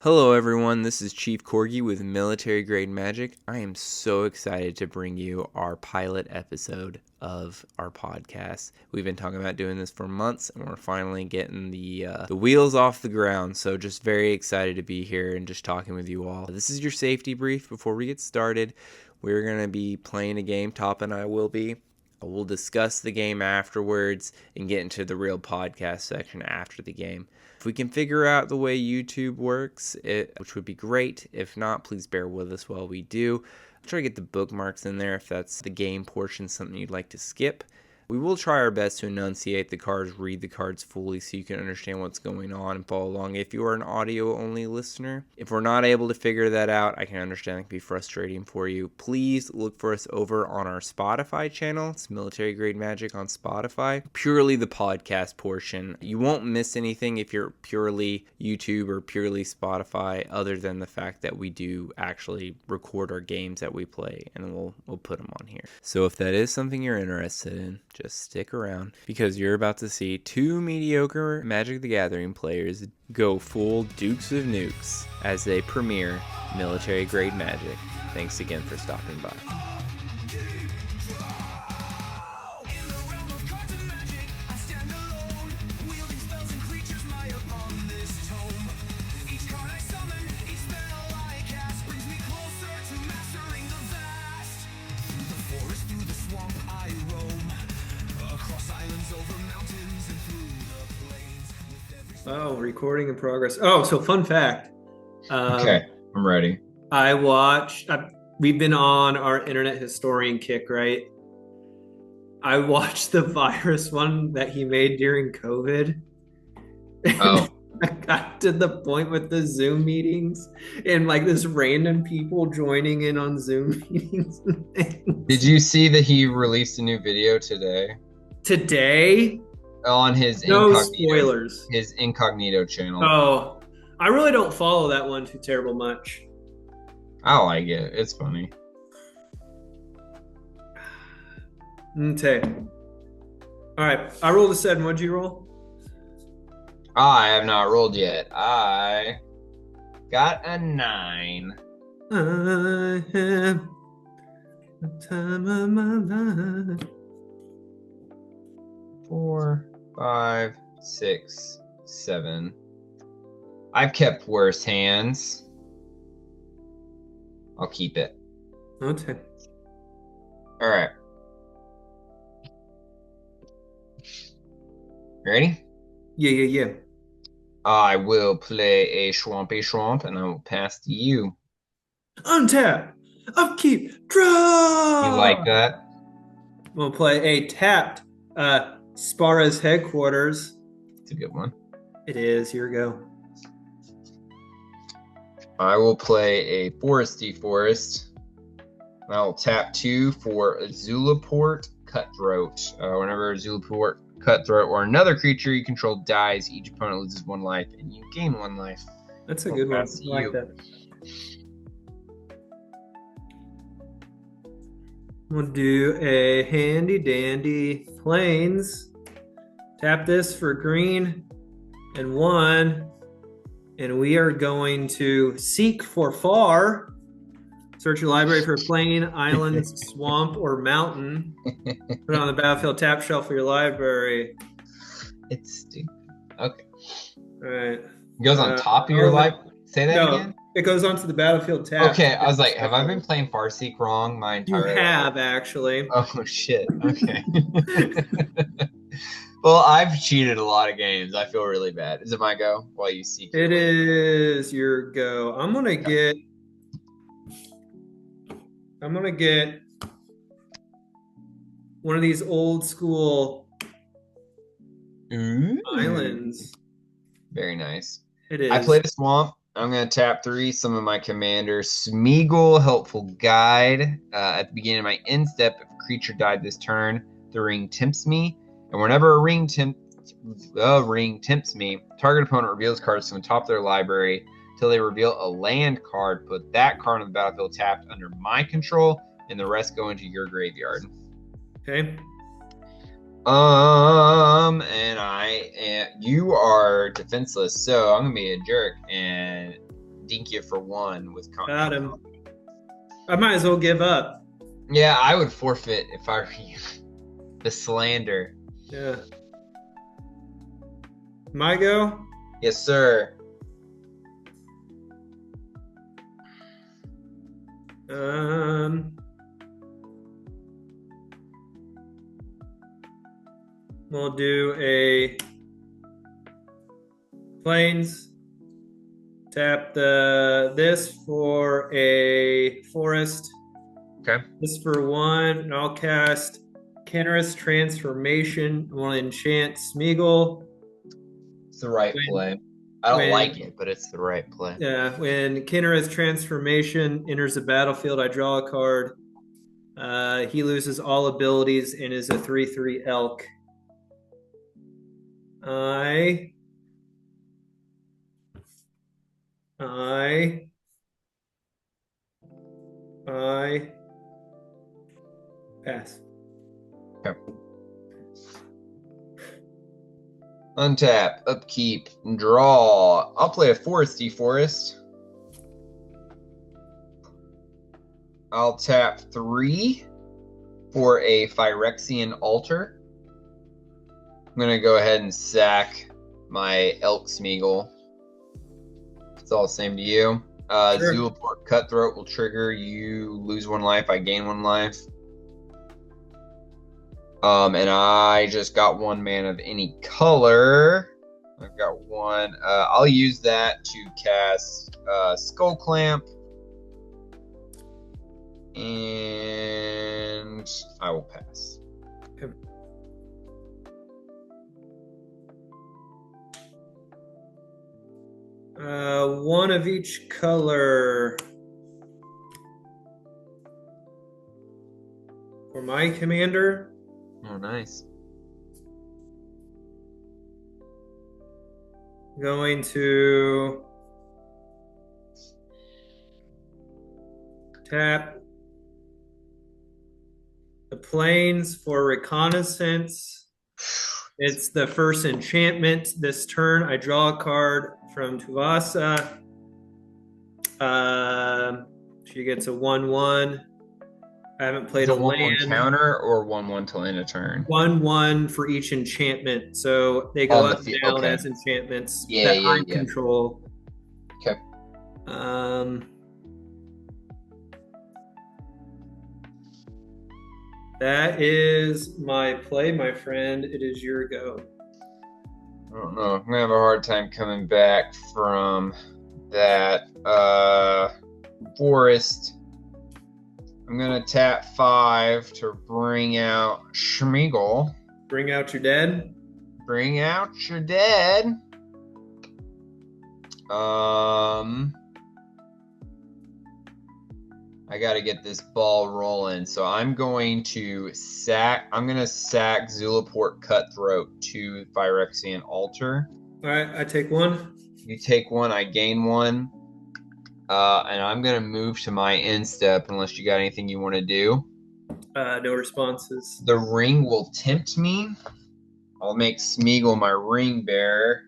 Hello everyone, this is Chief Corgi with Military Grade Magic. I am so excited to bring you our pilot episode of our podcast. We've been talking about doing this for months and we're finally getting the wheels off the ground. So just very excited to be here and just talking with you all. This is your safety brief. Before we get started, we're going to be playing a game. Top and I will be. We'll discuss the game afterwards and get into the real podcast section after the game. If we can figure out the way YouTube works, which would be great. If not, please bear with us while we do. I'll try to get the bookmarks in there if that's the game portion, something you'd like to skip. We will try our best to enunciate the cards, read the cards fully so you can understand what's going on and follow along if you are an audio-only listener. If we're not able to figure that out, I can understand it can be frustrating for you. Please look for us over on our Spotify channel. It's Military Grade Magic on Spotify. Purely the podcast portion. You won't miss anything if you're purely YouTube or purely Spotify, other than the fact that we do actually record our games that we play and we'll put them on here. So if that is something you're interested in, just stick around because you're about to see two mediocre Magic the Gathering players go full Dukes of Nukes as they premiere Military Grade Magic. Thanks again for stopping by. Oh, recording in progress. Oh, so fun fact. Okay, I'm ready. We've been on our internet historian kick, right? I watched the virus one that he made during COVID. Oh. I got to the point with the Zoom meetings and like this random people joining in on Zoom meetings. Did you see that he released a new video today? Today? On his spoilers. His incognito channel. Oh, I really don't follow that one too terrible much. I like it. It's funny. Okay. All right. I rolled a 7. What'd you roll? I have not rolled yet. I got a 9. I have the time of my life. 4, 5, 6, 7. I've kept worse hands. I'll keep it. Okay. All right. Ready? Yeah. I will play a swamp, and I will pass to you. Untap. Upkeep. Draw. You like that? We'll play a tapped Spara's Headquarters. It's a good one. It is. Here we go. I will play a Foresty Forest. I will tap 2 for Zulaport Cutthroat. Whenever Zulaport Cutthroat or another creature you control dies, each opponent loses 1 life, and you gain 1 life. That's a good one. I like that. We'll do a handy dandy plains. Tap this for green and 1. And we are going to seek for far. Search your library for plain, island, swamp, or mountain. Put it on the battlefield tap shelf for your library. It's stupid. Okay. All right. It goes on top of your life. Say that again? It goes onto the battlefield tab. Okay, I was like, have I been playing Farseek wrong my entire life? You have, actually. Oh, shit. Okay. Well, I've cheated a lot of games. I feel really bad. Is it my go while you seek? It is your go. I'm gonna get one of these old school islands. Very nice. It is. I played a swamp. I'm going to tap 3, some of my commanders. Smeagol, Helpful Guide. At the beginning of my end step, if a creature died this turn, the ring tempts me. And whenever a ring tempts me, target opponent reveals cards from the top of their library until they reveal a land card. Put that card on the battlefield tapped under my control, and the rest go into your graveyard. Okay. And you are defenseless, so I'm gonna be a jerk and dink you for 1 with Got him. I might as well give up. Yeah, I would forfeit if I were you. The slander. Yeah. My go? Yes, sir. We'll do a plains. Tap this for a forest. Okay. This for 1, and I'll cast Enchantress Transformation. I want to enchant Smeagol. It's the right play. I don't like it, but it's the right play. Yeah, when Enchantress Transformation enters the battlefield, I draw a card. He loses all abilities and is a 3/3 elk. I pass. Okay. Untap, upkeep, draw. I'll play a foresty forest. I'll tap 3 for a Phyrexian altar. I'm going to go ahead and sack my Elk Smeagol. It's all the same to you. Sure. Zulaport Cutthroat will trigger. You lose 1 life, I gain 1 life. And I just got 1 mana of any color. I've got 1. I'll use that to cast Skull Clamp. And I will pass. Okay. One of each color for my commander. Oh, nice. Going to tap the plains for reconnaissance. It's the first enchantment this turn. I draw a card from Tuvasa. She gets a 1/1. I haven't played a land. Counter or 1/1 till end of turn. 1/1 for each enchantment, so they go up and down as enchantments that I control. Okay. That is my play, my friend. It is your go. I don't know. I'm gonna have a hard time coming back from that forest. I'm gonna tap 5 to bring out Smeagol. Bring out your dead. Bring out your dead. I gotta get this ball rolling, so I'm gonna sack Zulaport Cutthroat to Phyrexian Altar. All right, I take 1. You take 1, I gain 1. And I'm gonna move to my end step unless you got anything you want to do. No responses. The ring will tempt me. I'll make Smeagol my ring bearer.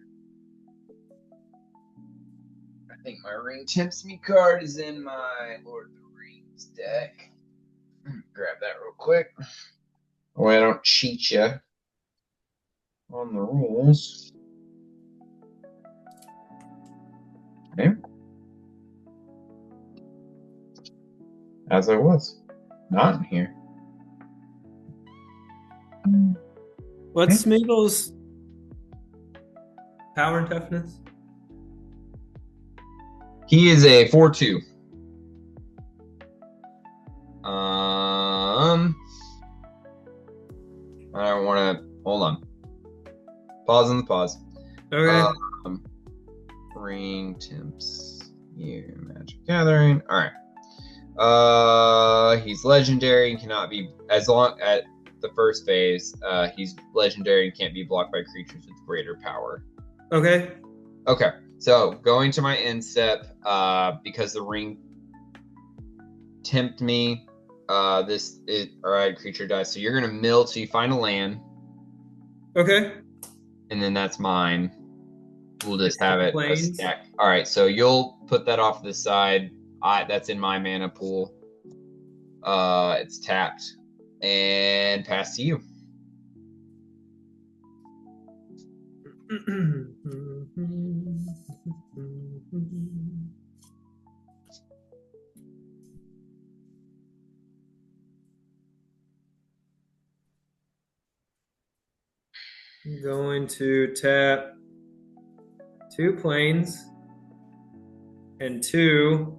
I think my ring tempts me card is in my Lord of the Rings deck. Grab that real quick. Oh, I don't cheat you on the rules. Okay. As I was. Not in here. What's Smeagol's power and toughness? He is a 4/2. I don't want to. Hold on. Pause on the pause. Okay. Ring temps you Magic Gathering. All right. He's legendary and cannot be as long at the first phase. He's legendary and can't be blocked by creatures with greater power. Okay. Okay. So going to my end step, because the ring tempt me. Alright, creature dies. So you're gonna mill till you find a land. Okay. And then that's mine. we'll just have it a Plains. stack. All right, so you'll put that off to the side. That's in my mana pool. It's tapped and pass to you. I'm going to tap 2 plains and 2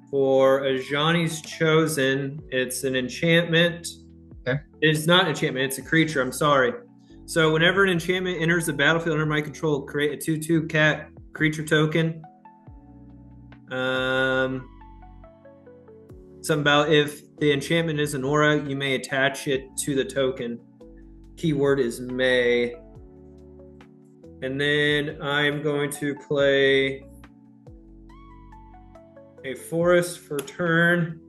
for Ajani's Chosen. It's an enchantment. Okay. It's not an enchantment, it's a creature. I'm sorry. So whenever an enchantment enters the battlefield under my control, create a 2/2 cat creature token. Something about if the enchantment is an aura, you may attach it to the token. Keyword is may. And then I'm going to play a forest for turn.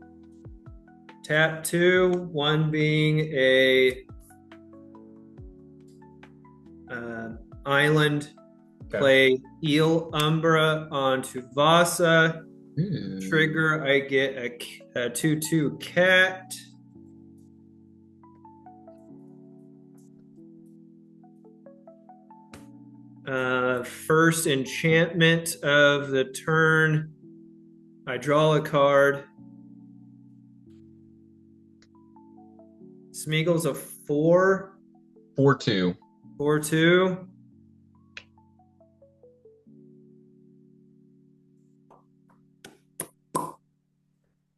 Tap 2, 1 being a island. Okay. Play Eel Umbra onto Vasa. Ooh. Trigger, I get a 2/2 cat. First enchantment of the turn. I draw a card. Smeagol's a 4. 4/2. 4/2.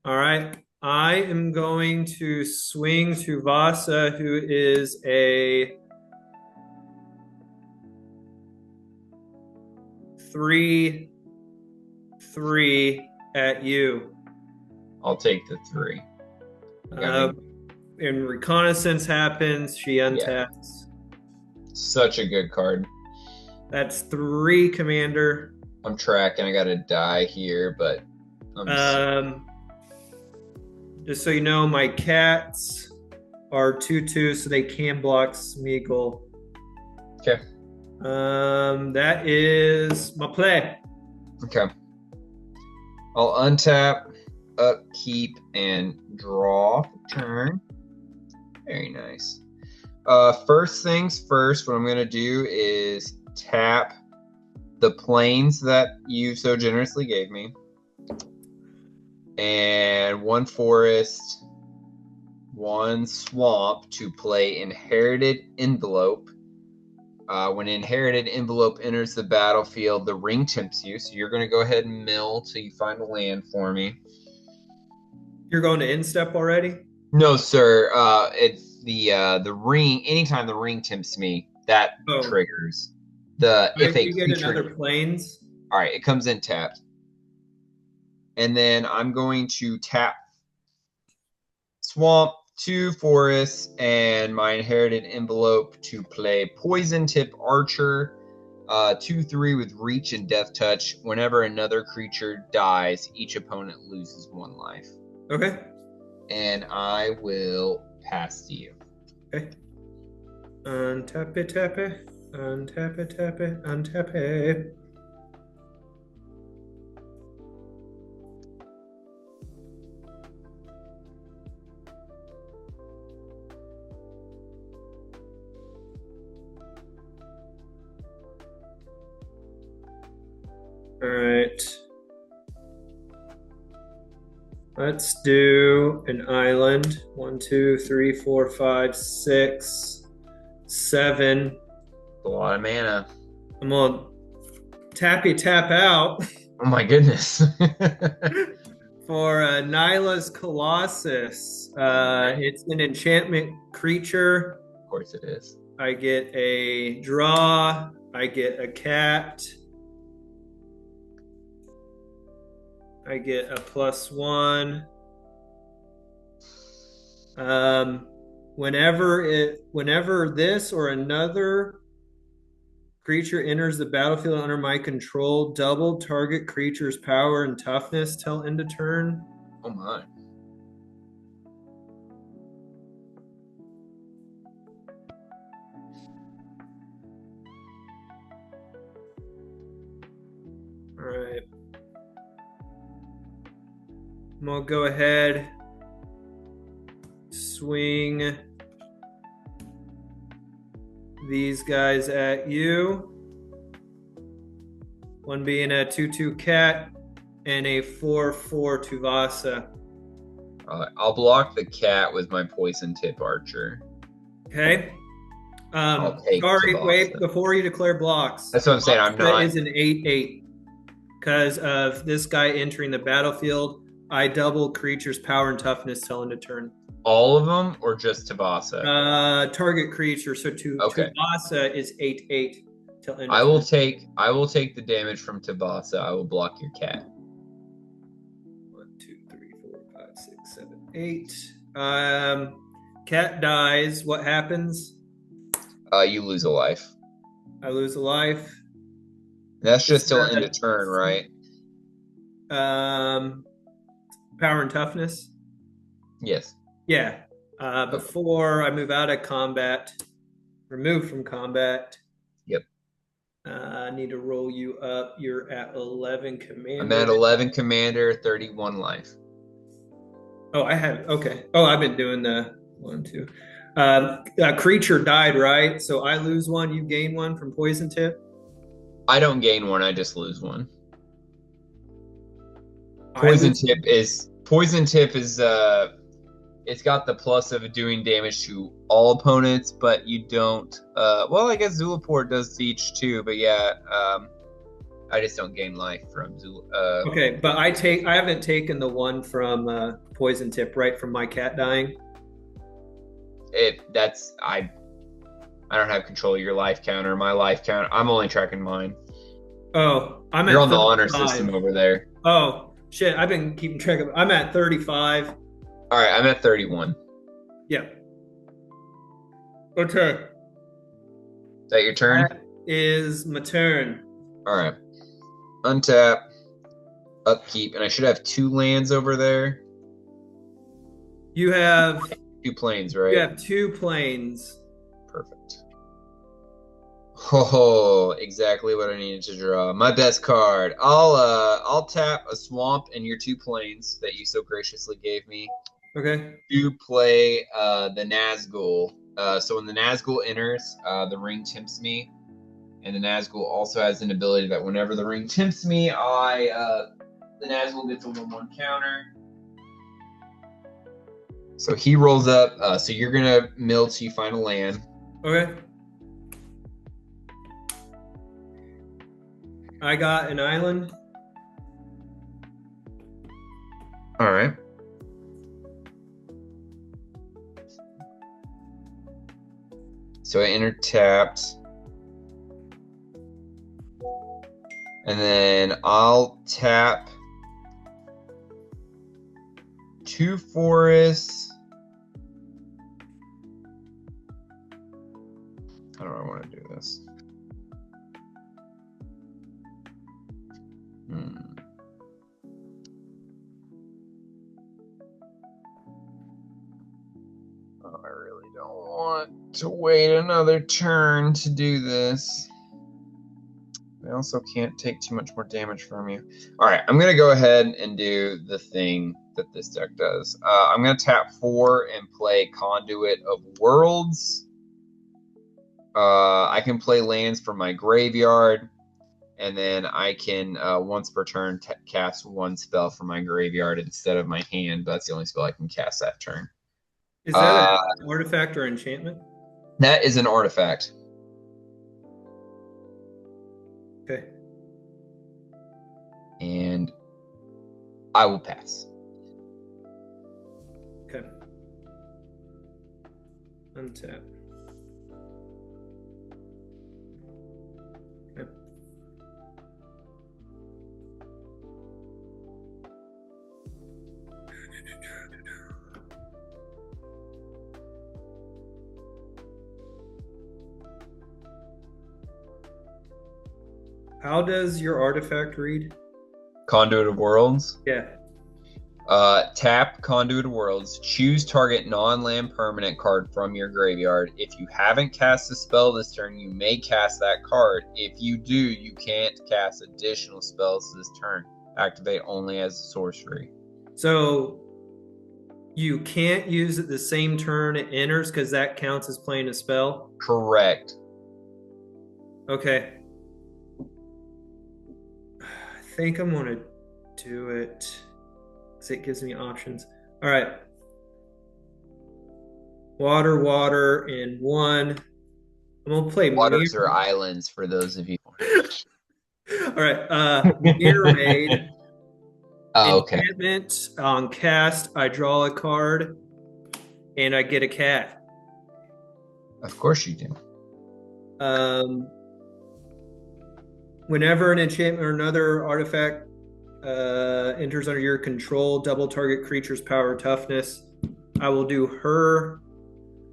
All right. I am going to swing to Vasa, who is a 3/3 at you. I'll take the 3. And reconnaissance happens. She untaps. Such a good card. That's 3, Commander. I'm tracking. I got to die here, but just so you know, my cats are 2/2, so they can block Smeagol. Okay. That is my play. Okay. I'll untap, upkeep, and draw for turn. Very nice. First things first, what I'm going to do is tap the plains that you so generously gave me. And 1 forest, 1 swamp to play Inherited Envelope. When Inherited Envelope enters the battlefield, the ring tempts you. So you're going to go ahead and mill till you find a land for me. You're going to instep already? No, sir. It's the ring. Anytime the ring tempts me, that triggers if you get another plains. All right, it comes in tapped, and then I'm going to tap swamp, 2 forests, and my Inherited Envelope to play Poison Tip Archer, 2/3 with reach and death touch. Whenever another creature dies, each opponent loses 1 life. Okay. And I will pass to you. Okay. Untap it, tap it. Untap it, tap it. Untap it. All right. Let's do an island. 1, 2, 3, 4, 5, 6, 7. A lot of mana. I'm gonna tappy tap out. Oh my goodness. For Nyla's Colossus. It's an enchantment creature. Of course it is. I get a draw. I get a cat. I get a +1. Whenever this or another creature enters the battlefield under my control, double target creature's power and toughness till end of turn. Oh my. right. I'm gonna go ahead, swing these guys at you. One being a 2/2 cat and a 4/4 Tuvasa. I'll block the cat with my poison tip archer. Okay. I'll take Sorry, Tuvasa. wait, before you declare blocks. That's what I'm saying. I'm That not. is an 8/8. Because of this guy entering the battlefield, I double creature's power and toughness till end of turn. All of them or just Tuvasa? Target creature. So Okay. Tuvasa is 8/8 till end of I will turn. take the damage from Tuvasa. I will block your cat. 1, 2, 3, 4, 5, 6, 7, 8. Cat dies. What happens? You lose a life. I lose a life. That's just till end of turn, right? Power and toughness. Yes. Yeah. Before I move out of combat, removed from combat. Yep. I need to roll you up. You're at 11 commander. I'm at 11 commander, 31 life. Oh, I have. Okay. Oh, I've been doing the 1, 2. A creature died, right? So I lose one. You gain one from poison tip. I don't gain one. I just lose one. Poison tip is it's got the plus of doing damage to all opponents, but you don't. Well, I guess Zulaport does to each too, but yeah, I just don't gain life from Zul. Okay, but I haven't taken the one from poison tip, right, from my cat dying. I don't have control of your life counter. My life count. I'm only tracking mine. Oh, You're on the honor system over there. Oh shit! I've been keeping track of. I'm at 35. All right, I'm at 31. Yeah. Okay. Is that your turn? That is my turn. All right. Untap. Upkeep, and I should have 2 lands over there. You have 2 planes, right? You have 2 planes. Perfect. Oh, exactly what I needed to draw. My best card. I'll tap a swamp and your 2 planes that you so graciously gave me. Okay. To play the Nazgul. So when the Nazgul enters, the ring tempts me, and the Nazgul also has an ability that whenever the ring tempts me, the Nazgul gets a 1/1 counter. So he rolls up. So you're gonna mill till you find a land. Okay. I got an island. All right. So I enter tapped. And then I'll tap 2 forests. How do I want to do this? Oh, I really don't want to wait another turn to do this. I also can't take too much more damage from you. All right, I'm going to go ahead and do the thing that this deck does. I'm going to tap 4 and play Conduit of Worlds. I can play lands from my graveyard, and then I can, once per turn, cast 1 spell from my graveyard instead of my hand, but that's the only spell I can cast that turn. Is that an artifact or enchantment? That is an artifact. Okay. And I will pass. Okay. Untap. Okay. How does your artifact read? Conduit of Worlds. Yeah. Tap Conduit of Worlds. Choose target non-land permanent card from your graveyard. If you haven't cast a spell this turn, you may cast that card. If you do, you can't cast additional spells this turn. Activate only as a sorcery. So you can't use it the same turn it enters because that counts as playing a spell? Correct. Okay. I think I'm going to do it because it gives me options. All right. Water, and 1. I'm going to play Waters Mirror. are islands for those of you. All right. Mirror Maid. Oh, okay. Enchantment on cast. I draw a card and I get a cat. Of course you do. Whenever an enchantment or another artifact enters under your control, double target creature's power or toughness. I will do her.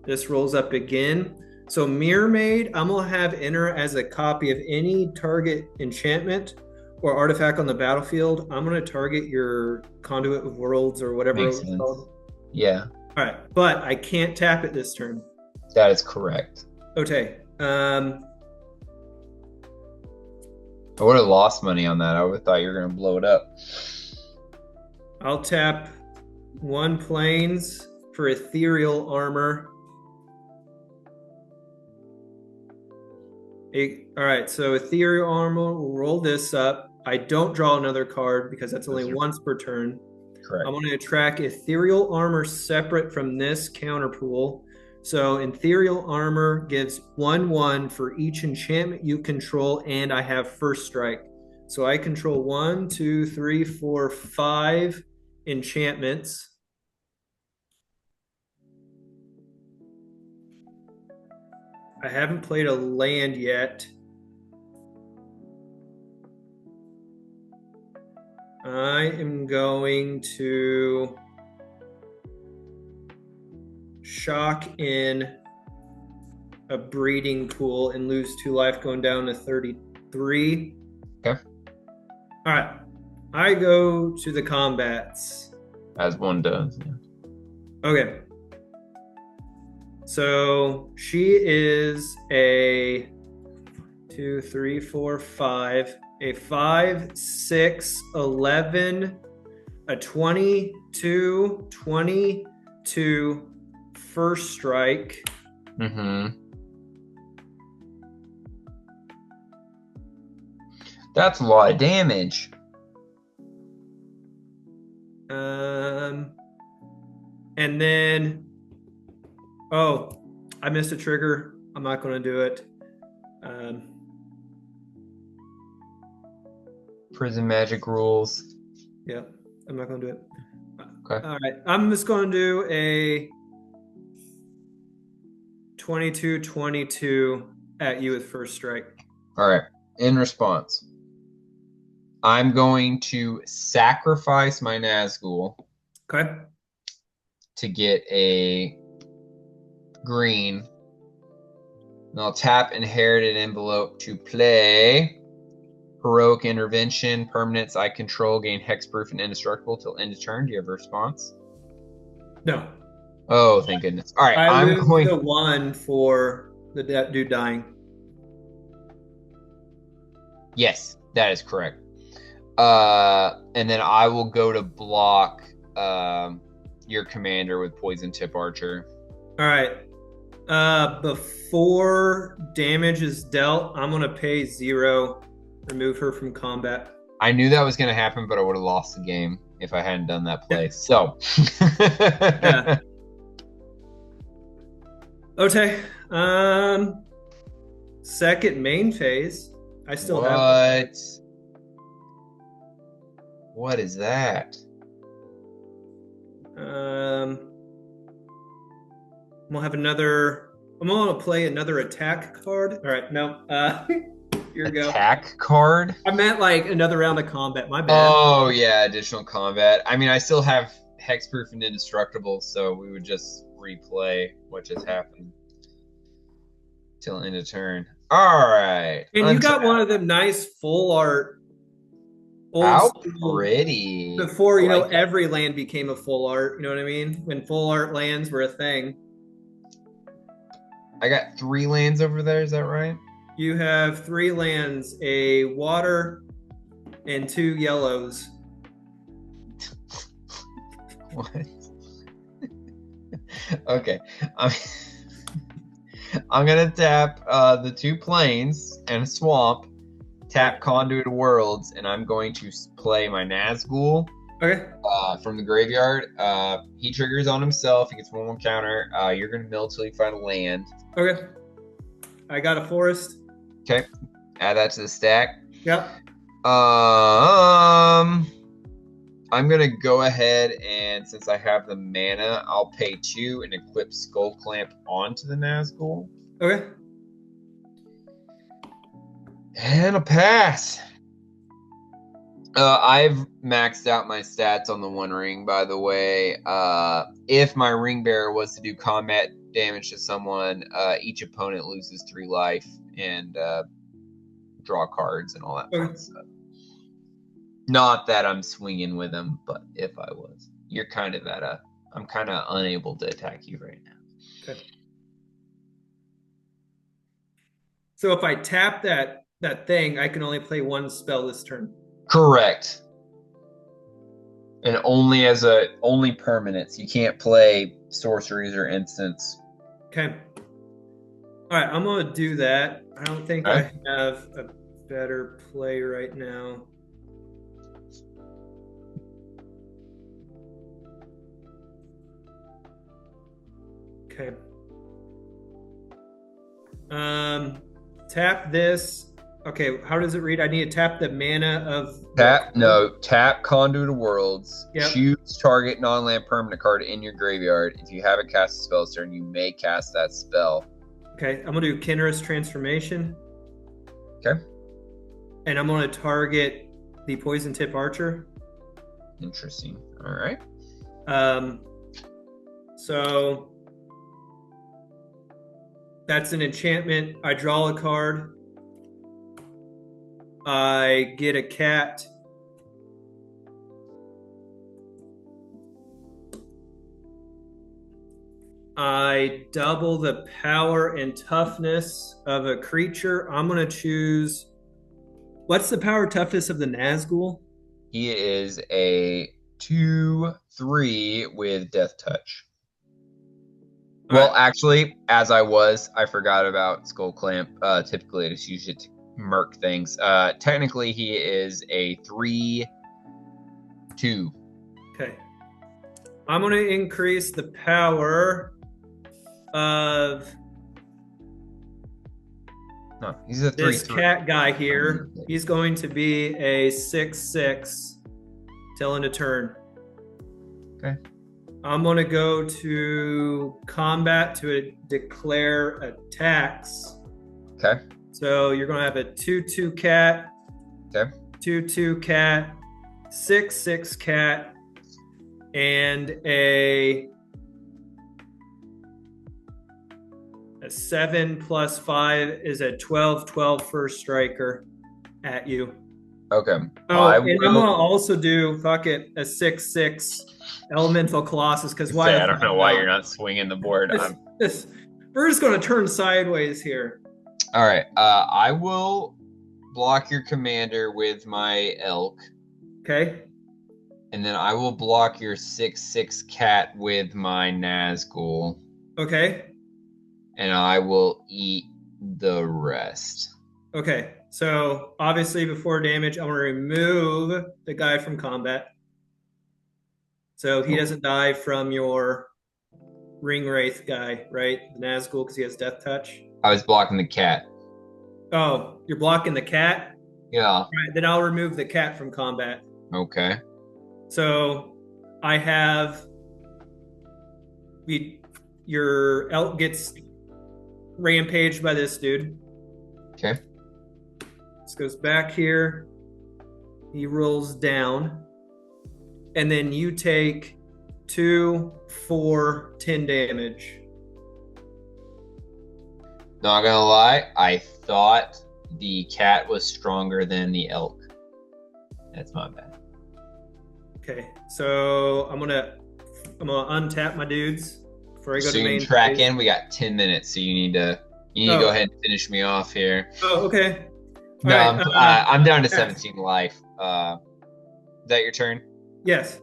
This rolls up again. So Mirror Maid, I'm going to have enter as a copy of any target enchantment or artifact on the battlefield. I'm going to target your Conduit of Worlds or whatever Makes it was sense. called. Yeah. All right. But I can't tap it this turn. That is correct. Okay. I would have lost money on that. I would have thought you were going to blow it up. I'll tap 1 planes for ethereal armor. All right, so ethereal armor, we'll roll this up. I don't draw another card because that's only once per turn. Correct. I'm going to attract ethereal armor separate from this counter pool. So ethereal armor gives 1/1 for each enchantment you control, and I have first strike. So I control 1, 2, 3, 4, 5 enchantments. I haven't played a land yet. I am going to shock in a breeding pool and lose 2 life, going down to 33. Okay. All right. I go to the combats. As one does. Yeah. Okay. So she is a 2, 3, 4, 5, a 5, 6, 11, a 22, 22 first strike. Mm-hmm. That's a lot of damage. And then, I missed a trigger. I'm not going to do it. Prison magic rules. Yeah, I'm not going to do it. Okay. All right, I'm just going to do a 22-22 at you with first strike. All right. In response, I'm going to sacrifice my Nazgul Okay. to get a green. And I'll tap Inherited Envelope to play Heroic Intervention. Permanents I control gain hexproof and indestructible till end of turn. Do you have a response? No. Oh, thank goodness. All right. I I'm moved going the 1 for the dude dying. Yes, that is correct. And then I will go to block your commander with Poison Tip Archer. All right. Before damage is dealt, I'm going to pay 0. Remove her from combat. I knew that was going to happen, but I would have lost the game if I hadn't done that play. Yeah. So. Yeah. Okay. Second main phase. I still have. What is that? I'm gonna have another. I'm gonna play another attack card. All right, no. Here we go. Attack card? I meant like another round of combat. My bad. Oh yeah, additional combat. I mean, I still have hexproof and indestructible, so we would just replay what just happened till end of turn. All right. And you got one of them nice full art Old How school. pretty. Before, I like it. every land became a full art. You know what I mean? When full art lands were a thing. I got 3 lands over there. Is that right? You have 3 lands, a water, and 2 yellows. What? Okay. I'm, I'm gonna tap the 2 plains and a swamp, tap Conduit of Worlds, and I'm going to play my Nazgul Okay. from the graveyard. He triggers on himself. He gets 1/1 counter. You're gonna mill till you find a land. Okay. I got a forest. Okay. Add that to the stack. Yep. I'm gonna go ahead and since I have the mana, I'll pay 2 and equip Skull Clamp onto the Nazgul. Okay. And a pass. I've maxed out my stats on the 1 ring, by the way. If my ring bearer was to do combat damage to someone, each opponent loses 3 life and draw cards and all that fun stuff. Not that I'm swinging with them, but if I was, you're kind of I'm kind of unable to attack you right now. Okay. So if I tap that thing, I can only play 1 spell this turn. Correct. And only only permanents. You can't play sorceries or instants. Okay. All right, I'm gonna do that. I don't think I have a better play right now. Okay. Tap this. Okay, how does it read? I need to tap the mana of Tap Conduit of Worlds. Yep. Choose target non-land permanent card in your graveyard. If you haven't cast a spell this turn, you may cast that spell. Okay, I'm gonna do Kinra's Transformation. Okay. And I'm gonna target the Poison Tip Archer. Interesting. All right. So that's an enchantment. I draw a card. I get a cat. I double the power and toughness of a creature. I'm going to choose. What's the power toughness of the Nazgul? He is a 2/3 with Death Touch. Well, actually, as I forgot about Skull Clamp. Typically, I just use it to murk things. Technically, he is a 3/2. Okay. I'm going to increase the power of No, he's a 3/3. this cat guy here. He's going to be a 6/6 till end of turn. Okay. I'm going to go to combat to declare attacks. Okay. So you're going to have a 2/2 cat, Okay. 2/2 cat, 6/6 cat, and a 7 + 5 is a 12/12 first striker at you. Okay. Oh, and I'm going to also do, a 6/6 Elemental Colossus, because why? I don't know why you're not swinging the board. We're just going to turn sideways here. All right. I will block your commander with my elk. Okay. And then I will block your 6/6 cat with my Nazgul. Okay. And I will eat the rest. Okay. So obviously before damage, I'm going to remove the guy from combat. So he doesn't die from your Ring Wraith guy, right? The Nazgul, because he has Death Touch. I was blocking the cat. Oh, you're blocking the cat? Yeah. All right, then I'll remove the cat from combat. Okay. So I have your elk gets rampaged by this dude. Okay. This goes back here. He rolls down. And then you take 2, 4, 10 damage. Not gonna lie, I thought the cat was stronger than the elk. That's my bad. Okay, so I'm gonna untap my dudes before I go So to you can main track phase. in. We got 10 minutes, so you need to go ahead and finish me off here. Oh, okay. All No, right. I'm down to yeah. 17 life. Is that your turn? Yes.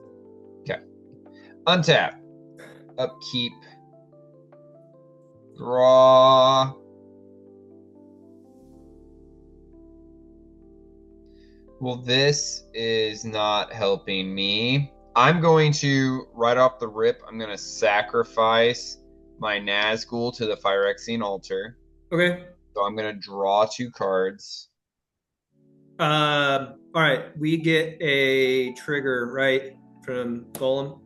Okay. Untap. Upkeep. Draw. Well, this is not helping me. I'm going to, right off the rip, I'm going to sacrifice my Nazgul to the Phyrexian altar. Okay. So I'm going to draw 2 cards. All right. We get a trigger, right, from Golem?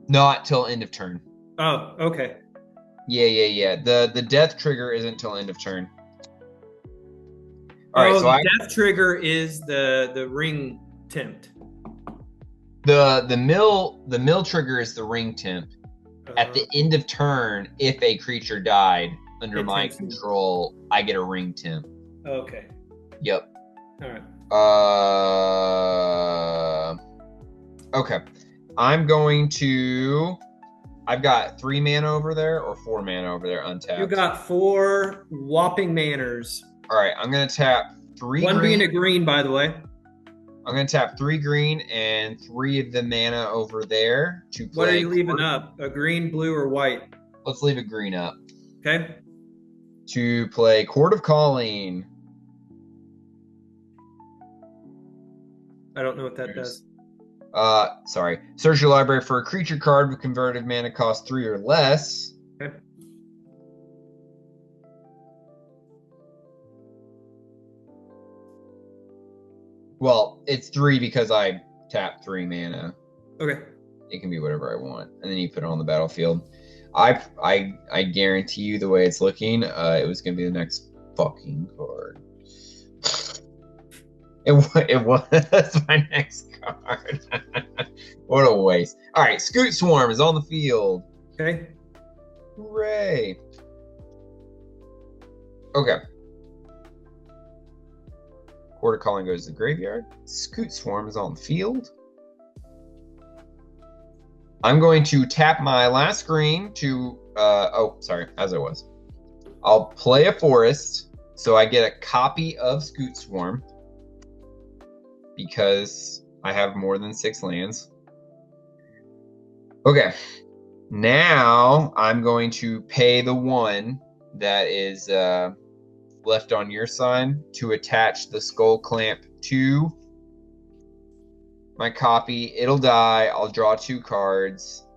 Not till end of turn. Oh, okay. Yeah. The death trigger isn't till end of turn. All right, so the death trigger is the ring tempt. The mill trigger is the ring temp. At the end of turn, if a creature died under my control, I get a ring temp. Okay. Yep. All right. Okay. I've got 3 mana over there or 4 mana over there untapped. You got 4 whopping manners. All right, I'm gonna tap 3 One green. being a green, by the way. I'm gonna tap 3 green and 3 of the mana over there to play. What are you leaving up? A green, blue, or white? Let's leave a green up. Okay. To play Court of Calling. I don't know what that does. Sorry. Search your library for a creature card with converted mana cost 3 or less. Okay. Well, it's 3 because I tapped 3 mana. Okay. It can be whatever I want, and then you put it on the battlefield. I guarantee you, the way it's looking, it was gonna be the next fucking card. It was my next card. What a waste. All right, Scoot Swarm is on the field. Okay. Hooray. Okay. Quarter Calling goes to the graveyard. Scoot Swarm is on the field. I'm going to tap my last screen to, as I was. I'll play a forest, so I get a copy of Scoot Swarm, because I have more than 6 lands. Okay, now I'm going to pay the 1 that is left on your side to attach the Skull Clamp to my copy. It'll die. I'll draw 2 cards.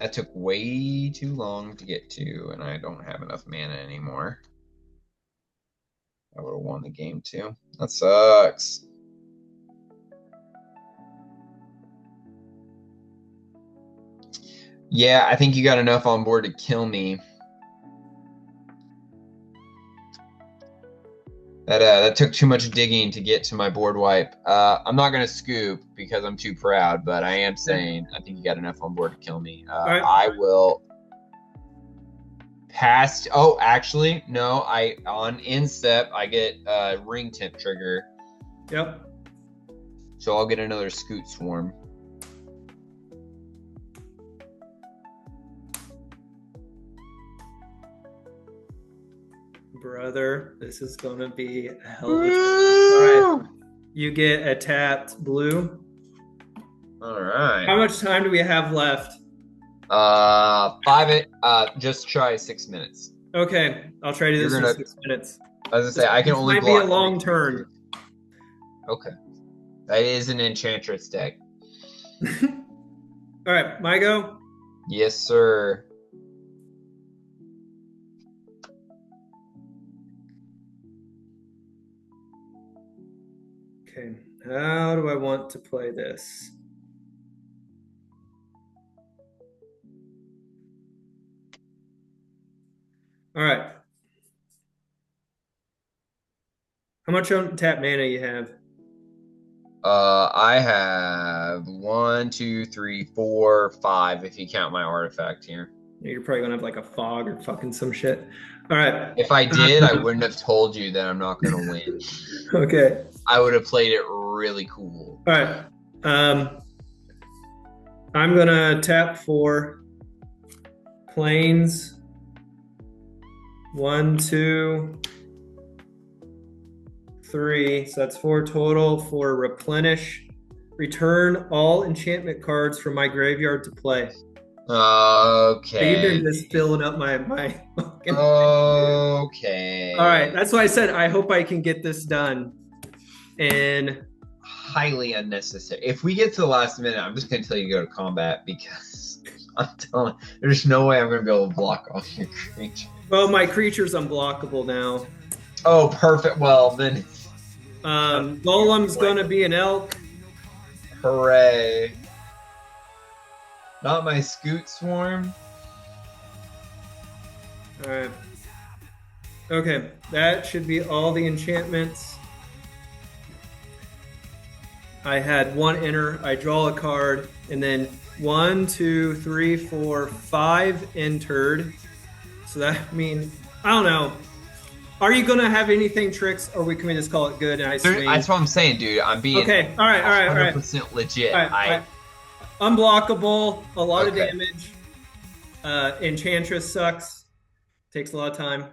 That took way too long to get to, and I don't have enough mana anymore. I would have won the game too. That sucks. Yeah, I think you got enough on board to kill me. That took too much digging to get to my board wipe. I'm not going to scoop because I'm too proud, but I am saying I think you got enough on board to kill me. Right. I will pass. Oh, actually, no. On instep, I get ring temp trigger. Yep. So I'll get another Scoot Swarm. Brother, this is gonna be a hell of a All right. You get a tapped blue. All right. How much time do we have left? just try 6 minutes. Okay, I'll try to do this in 6 minutes. As I say, I can this only might block be a long turn. Okay. That is an Enchantress deck. All right, my go? Yes, sir. Okay, how do I want to play this? All right. How much tap mana you have? I have 1, 2, 3, 4, 5 if you count my artifact here. You're probably gonna have like a fog or fucking some shit. All right. If I did, I wouldn't have told you that I'm not going to win. Okay. I would have played it really cool. All right. I'm gonna tap for planes. 1, 2, 3. So that's 4 total for replenish. Return all enchantment cards from my graveyard to play. Okay. You've been just filling up my fucking. Okay. All right. That's why I said I hope I can get this done. And highly unnecessary. If we get to the last minute, I'm just going to tell you to go to combat because I'm telling you, there's no way I'm going to be able to block all your creatures. well, my creature's unblockable now. Oh, perfect. Well, then. Golem's gonna be an elk. Hooray. Not my Scoot Swarm. All right. Okay, that should be all the enchantments. I had 1 enter. I draw a card, and then 1, 2, 3, 4, 5 entered. So that means I don't know. Are you gonna have anything tricks, or can we just call it good and I swing? That's what I'm saying, dude. I'm being okay. All right. 100% legit. All right. Unblockable, a lot of Okay. damage. Enchantress sucks. Takes a lot of time.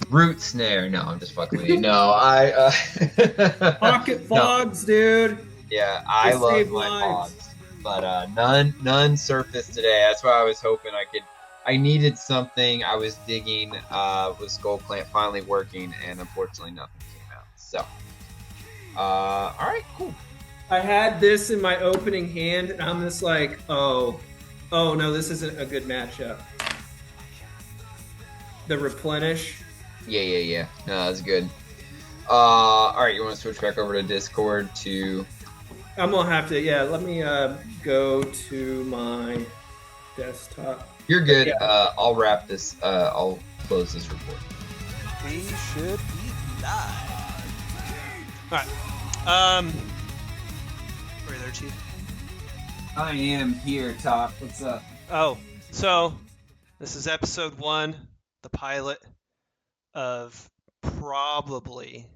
Root Snare. No, I'm just fucking with you. No, I. Pocket fogs, dude. Yeah, I They love save my lives. fogs, but none surfaced today. That's why I was hoping I could. I needed something. I was digging with Skull Plant finally working, and unfortunately nothing came out. So, all right, cool. I had this in my opening hand, and I'm just like, oh no, this isn't a good matchup. The replenish. Yeah. No, that's good. All right, you want to switch back over to Discord to? I'm gonna have to. Yeah, let me go to my desktop. You're good. Yeah. I'll wrap this. I'll close this report. We should be live. All right. Are you there, Chief? I am here, Top. What's up? Oh, so this is episode 1, the pilot of probably.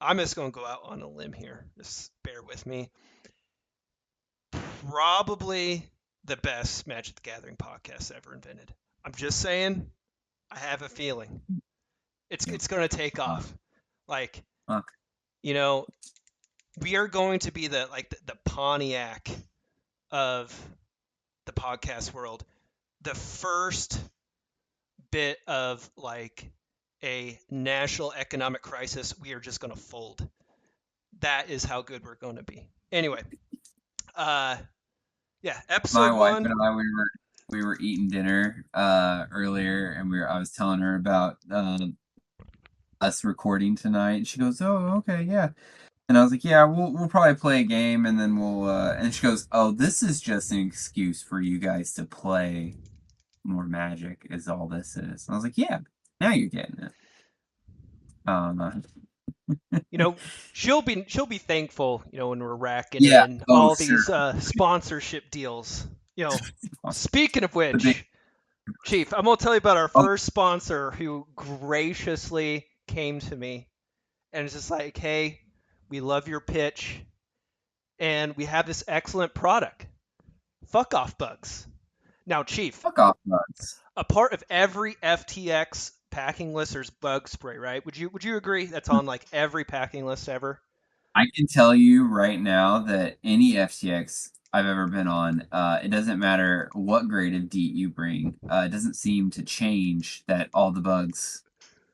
I'm just gonna go out on a limb here. Just bear with me. Probably the best Magic the Gathering podcast ever invented. I'm just saying. I have a feeling it's going to take off. Like, you know, we are going to be the Pontiac of the podcast world. The first bit of like a national economic crisis, we are just going to fold. That is how good we're going to be. Anyway, yeah, episode My wife 1. and I, we were eating dinner earlier, and I was telling her about us recording tonight. And she goes, "Oh, okay, yeah." And I was like, "Yeah, we'll probably play a game, and then we'll." And she goes, "Oh, this is just an excuse for you guys to play more Magic. Is all this is." And I was like, "Yeah, now you're getting it." You know, she'll be thankful, you know, when we're racking Yeah. in Oh, all sure. these sponsorship deals. You know, speaking of which, Chief, I'm gonna tell you about our first sponsor who graciously came to me and is just like, "Hey, we love your pitch, and we have this excellent product. Fuck off bugs." Now, Chief, Fuck off, nuts. a part of every FTX packing list there's bug spray, right? Would you agree that's on like every packing list ever? I can tell you right now that any FTX I've ever been on, it doesn't matter what grade of DEET you bring, it doesn't seem to change that all the bugs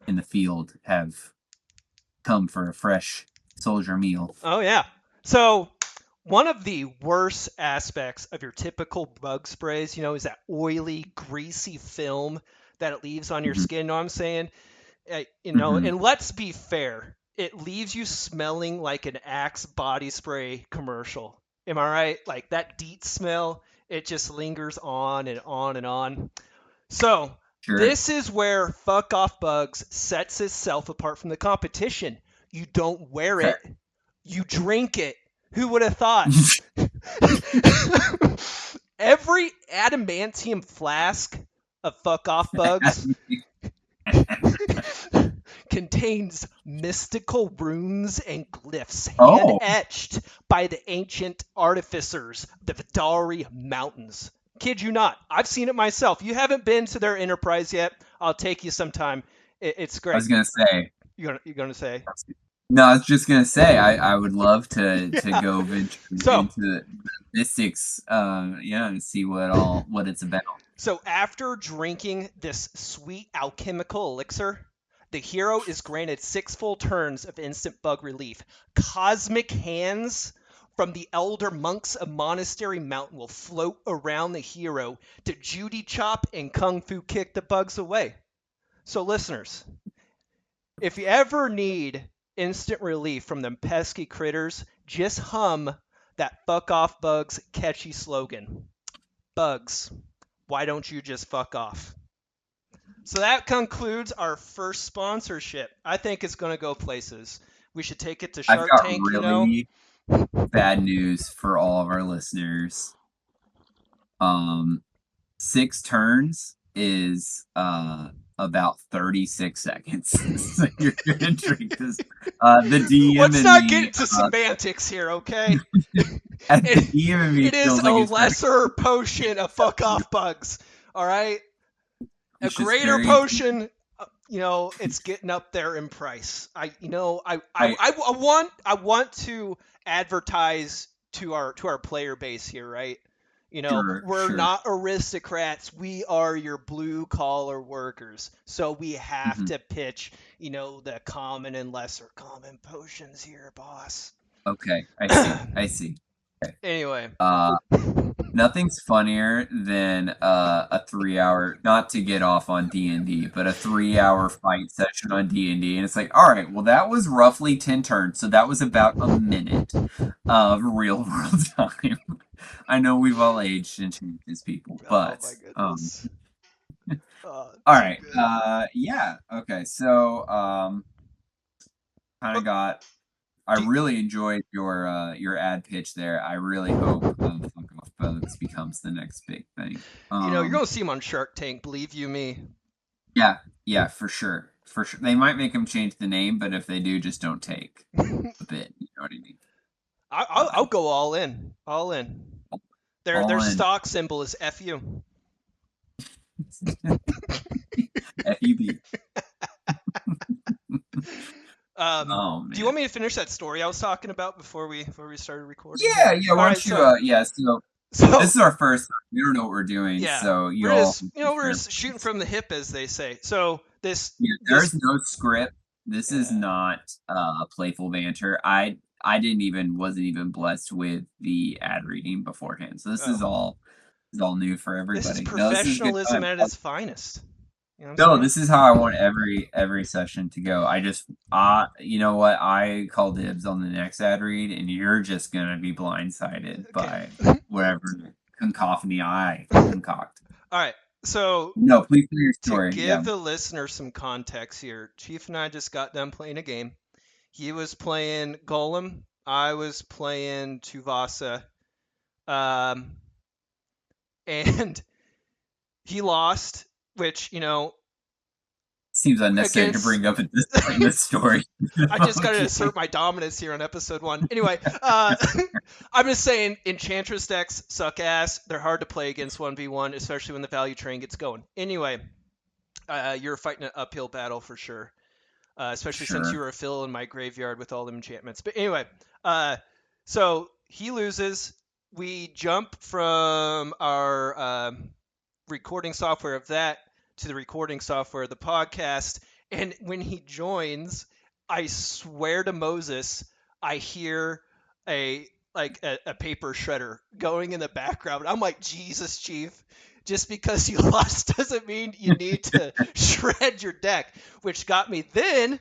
in the field have come for a fresh soldier meal. Oh yeah. So one of the worst aspects of your typical bug sprays, you know, is that oily, greasy film that it leaves on your skin. You know what I'm saying? You know, and let's be fair, it leaves you smelling like an Axe body spray commercial. Am I right? Like that DEET smell, it just lingers on and on and on. So Sure. This is where Fuck Off Bugs sets itself apart from the competition. You don't wear it, you drink it. Who would have thought? Every adamantium flask of fuck off bugs contains mystical runes and glyphs hand etched by the ancient artificers of the Vidari Mountains. Kid you not, I've seen it myself. You haven't been to their enterprise yet. I'll take you sometime. It's great. I was gonna say. You're gonna say? No, I was just gonna say I would love to go venture into the mystics, and see what it's about. So after drinking this sweet alchemical elixir, the hero is granted 6 full turns of instant bug relief. Cosmic hands from the elder monks of Monastery Mountain will float around the hero to Judy chop and kung fu kick the bugs away. So listeners, if you ever need instant relief from them pesky critters, just hum that fuck off bugs catchy slogan. Bugs, why don't you just fuck off? So that concludes our first sponsorship. I think it's going to go places. We should take it to Shark I've got Tank, really bad news for all of our listeners. 6 turns is about 36 seconds. So you're gonna drink this. The DM. Let's not get into semantics here, okay? It is a lesser potion of fuck off bugs. All right, a greater potion. It's getting up there in price. I want to advertise to our player base here, right? We're not aristocrats. We are your blue collar workers. So we have to pitch, the common and lesser common potions here, boss. Okay, I see. Okay. Anyway. Nothing's funnier than a 3-hour, not to get off on D&D, but a 3-hour fight session on D&D, and it's like, all right, well, that was roughly 10 turns, so that was about a minute of real world time. I know we've all aged and changed as people, but oh my goodness. All right, okay, so kind of got. I really enjoyed your ad pitch there. I really hope Fuck Off Bugs becomes the next big thing. You're going to see him on Shark Tank, believe you me. Yeah, for sure. They might make him change the name, but if they do, just don't take a bit. You know what I mean? I'll go all in. All in. Their stock symbol is FU. FUB. Do you want me to finish that story I was talking about before we started recording? Yeah. Why don't you? So this is our first time. We don't know what we're doing. Yeah. So we're just shooting from the hip, as they say. So there's no script. This is not playful banter. I wasn't even blessed with the ad reading beforehand. So this is all new for everybody. This is professionalism at its finest. This is how I want every session to go. You know what? I call dibs on the next ad read, and you're just gonna be blindsided by whatever cacophony I concoct. All right. So no, please tell your story. To give the listener some context here, Chief and I just got done playing a game. He was playing Golem. I was playing Tuvasa. And he lost. Which, seems unnecessary to bring up at this point in the story. I just got to assert my dominance here on episode 1. Anyway, I'm just saying Enchantress decks suck ass. They're hard to play against 1v1, especially when the value train gets going. Anyway, you're fighting an uphill battle for sure, especially since you were a fill in my graveyard with all the enchantments. But anyway, so he loses. We jump from our recording software of that to the recording software of the podcast, and when he joins, I swear to Moses, I hear a paper shredder going in the background. I'm like, Jesus, Chief, just because you lost doesn't mean you need to shred your deck, which got me then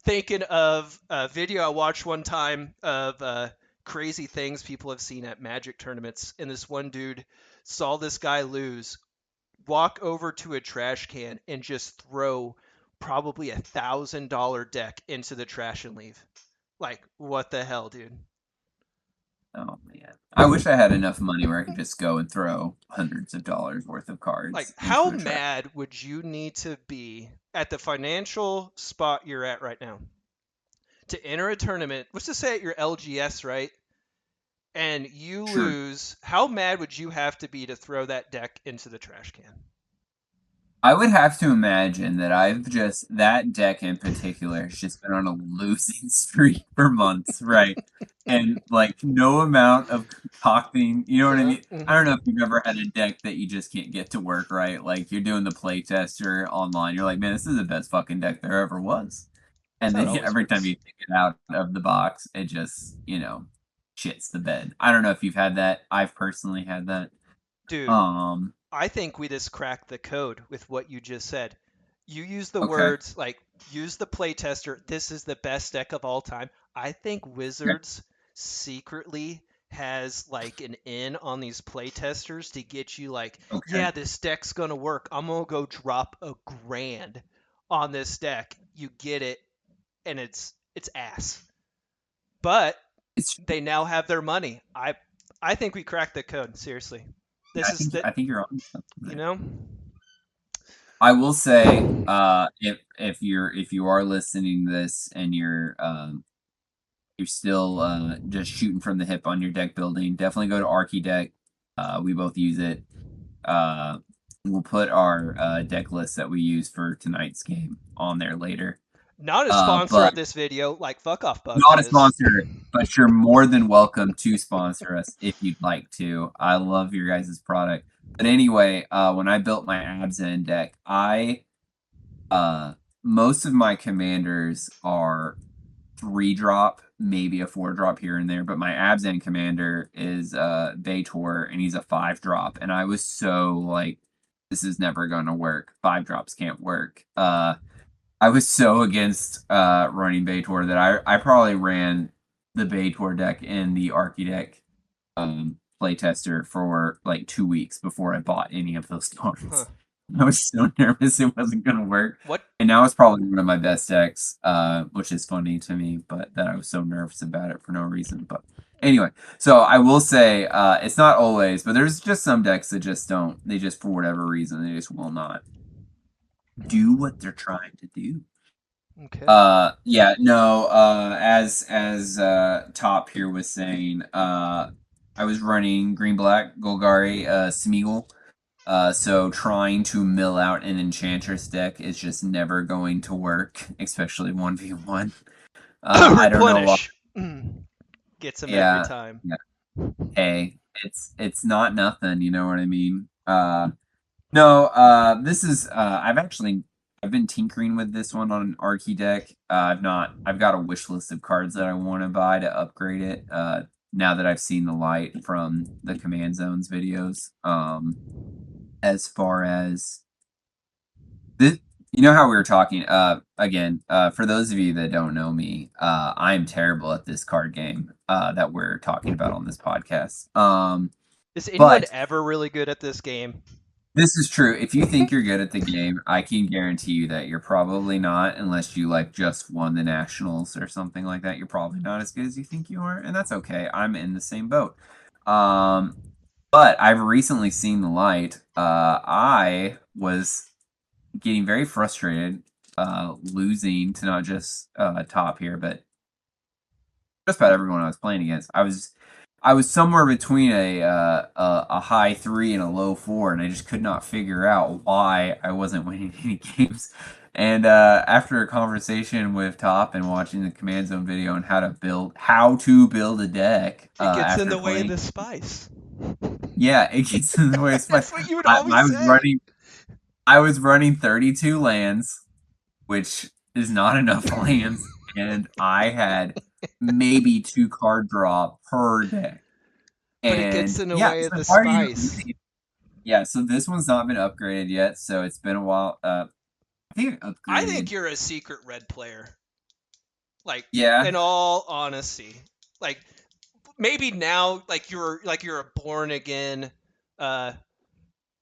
thinking of a video I watched one time of crazy things people have seen at Magic tournaments, and this one dude saw this guy lose, walk over to a trash can and just throw probably $1,000 deck into the trash and leave. Like, what the hell, dude? Oh man. can't. I wish I had enough money where I could just go and throw hundreds of dollars worth of Like, cards into how the trash. mad would you need to be at the financial spot you're at right now to enter a tournament? Let's just say at your LGS, right? And you Sure. lose. How mad would you have to be to throw that deck into the trash can? I would have to imagine that that deck in particular has just been on a losing streak for months, right? And like no amount of concocting, you know what I mean? I don't know if you've ever had a deck that you just can't get to work, right? Like you're doing the playtester online, you're like, man, this is the best fucking deck there ever was. And That's then how it always every time works. you take it out of the box, it just, shits the bed. I don't know if you've had that. I've personally had that. Dude, Um, I think we just cracked the code with what you just said. You use the okay. words like use the playtester. This is the best deck of all time. I think Wizards secretly has like an in on these playtesters to get you like, Okay. yeah, this deck's gonna work. I'm gonna go drop $1,000 on this deck. You get it, and it's ass. But It's they now have their money. I think we cracked the code. Seriously, Yeah, this is the I think you're on something you there. know. I will say, if you are listening to this and you're still just shooting from the hip on your deck building, definitely go to ArchiDeck. We both use it. Uh, we'll put our deck list that we use for tonight's game on there later. Not a sponsor But of this video. Like, fuck off, Bugs not a is. sponsor, but you're more than welcome to sponsor us if you'd like to. I love your guys' product. But anyway, when I built my abs end deck, most of my commanders are 3-drop, maybe a 4-drop here and there, but my abs end commander is Vator, and he's a 5-drop, and I was so like, this is never gonna work. 5-drops can't work. I was so against running Baitor that I probably ran the Baitor deck in the ArchiDeck playtester for like 2 weeks before I bought any of those cards. Huh. I was so nervous it wasn't going to work. What? And now it's probably one of my best decks, which is funny to me, but that I was so nervous about it for no reason. But anyway, so I will say it's not always, but there's just some decks that just don't. They just, for whatever reason, they just will not do what they're trying to do. Okay. Yeah, no, as Top here was saying, I was running green black Golgari Smeagol. So trying to mill out an Enchantress deck is just never going to work, especially 1v1. I don't know why. Replenish. Gets him Yeah, every time. yeah. Hey, it's not nothing, you know what I mean? No, this is I've been tinkering with this one on an Archie deck. I've got a wish list of cards that I want to buy to upgrade it. Now that I've seen the light from the Command Zones videos. As far as this, you know how we were talking, again, for those of you that don't know me, I'm terrible at this card game, that we're talking about on this podcast. Is anyone but ever really good at this game? this is true. If you think you're good at the game, I can guarantee you that you're probably not, unless you like just won the nationals or something like that. You're probably not as good as you think you are, and that's okay. I'm in the same boat. But I've recently seen the light. I was getting very frustrated, losing to not just Top here, but just about everyone I was playing against. I was somewhere between a high 3 and a low 4, and I just could not figure out why I wasn't winning any games. And after a conversation with Top and watching the Command Zone video on how to build a deck, It gets in after the way of playing, the spice. yeah, it gets in the way of That's spice. what you would I always was say. I was running 32 lands, which is not enough lands, and I had maybe 2 card draw per deck. But it gets And in the yeah, way it's of the like, why are you spice. winning? Yeah, so this one's not been upgraded yet, so it's been a while. I think I I upgraded. think you're a secret red player. Like, Yeah. in all honesty, like maybe now, like you're a born again,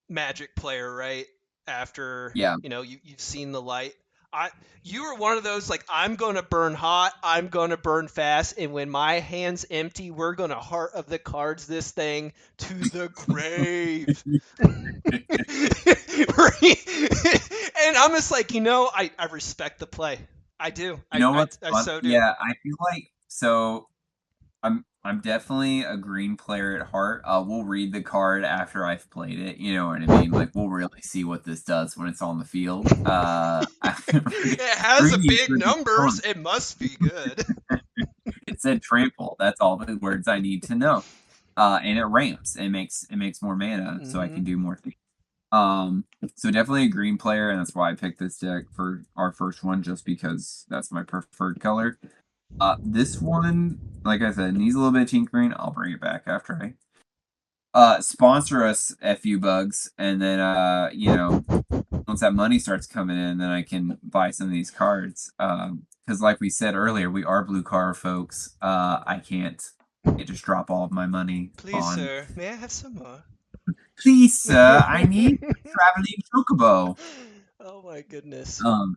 Magic player, right? After Yeah. you've seen the light. You were one of those like, I'm gonna burn hot, I'm gonna burn fast, and when my hand's empty, we're gonna heart of the cards this thing to the grave. And I'm just like, I respect the play. I do. You know what's I fun? so do. Yeah, I feel like so. I'm definitely a green player at heart. We'll read the card after I've played it. You know what I mean? Like we'll really see what this does when it's on the field. It has a Reading big through the numbers. It must be good. it said trample. That's all the words I need to know. And it ramps. It makes more mana, so I can do more things. So definitely a green player, and that's why I picked this deck for our first one, just because that's my preferred color. This one, like I said, needs a little bit of tinkering. I'll bring it back after I sponsor us, FU Bugs, and then once that money starts coming in, then I can buy some of these cards. Because like we said earlier, we are blue car folks. I can't just drop all of my money Please, on. sir, may I have some more? Please, sir, I need traveling chocobo. Oh my goodness. Man,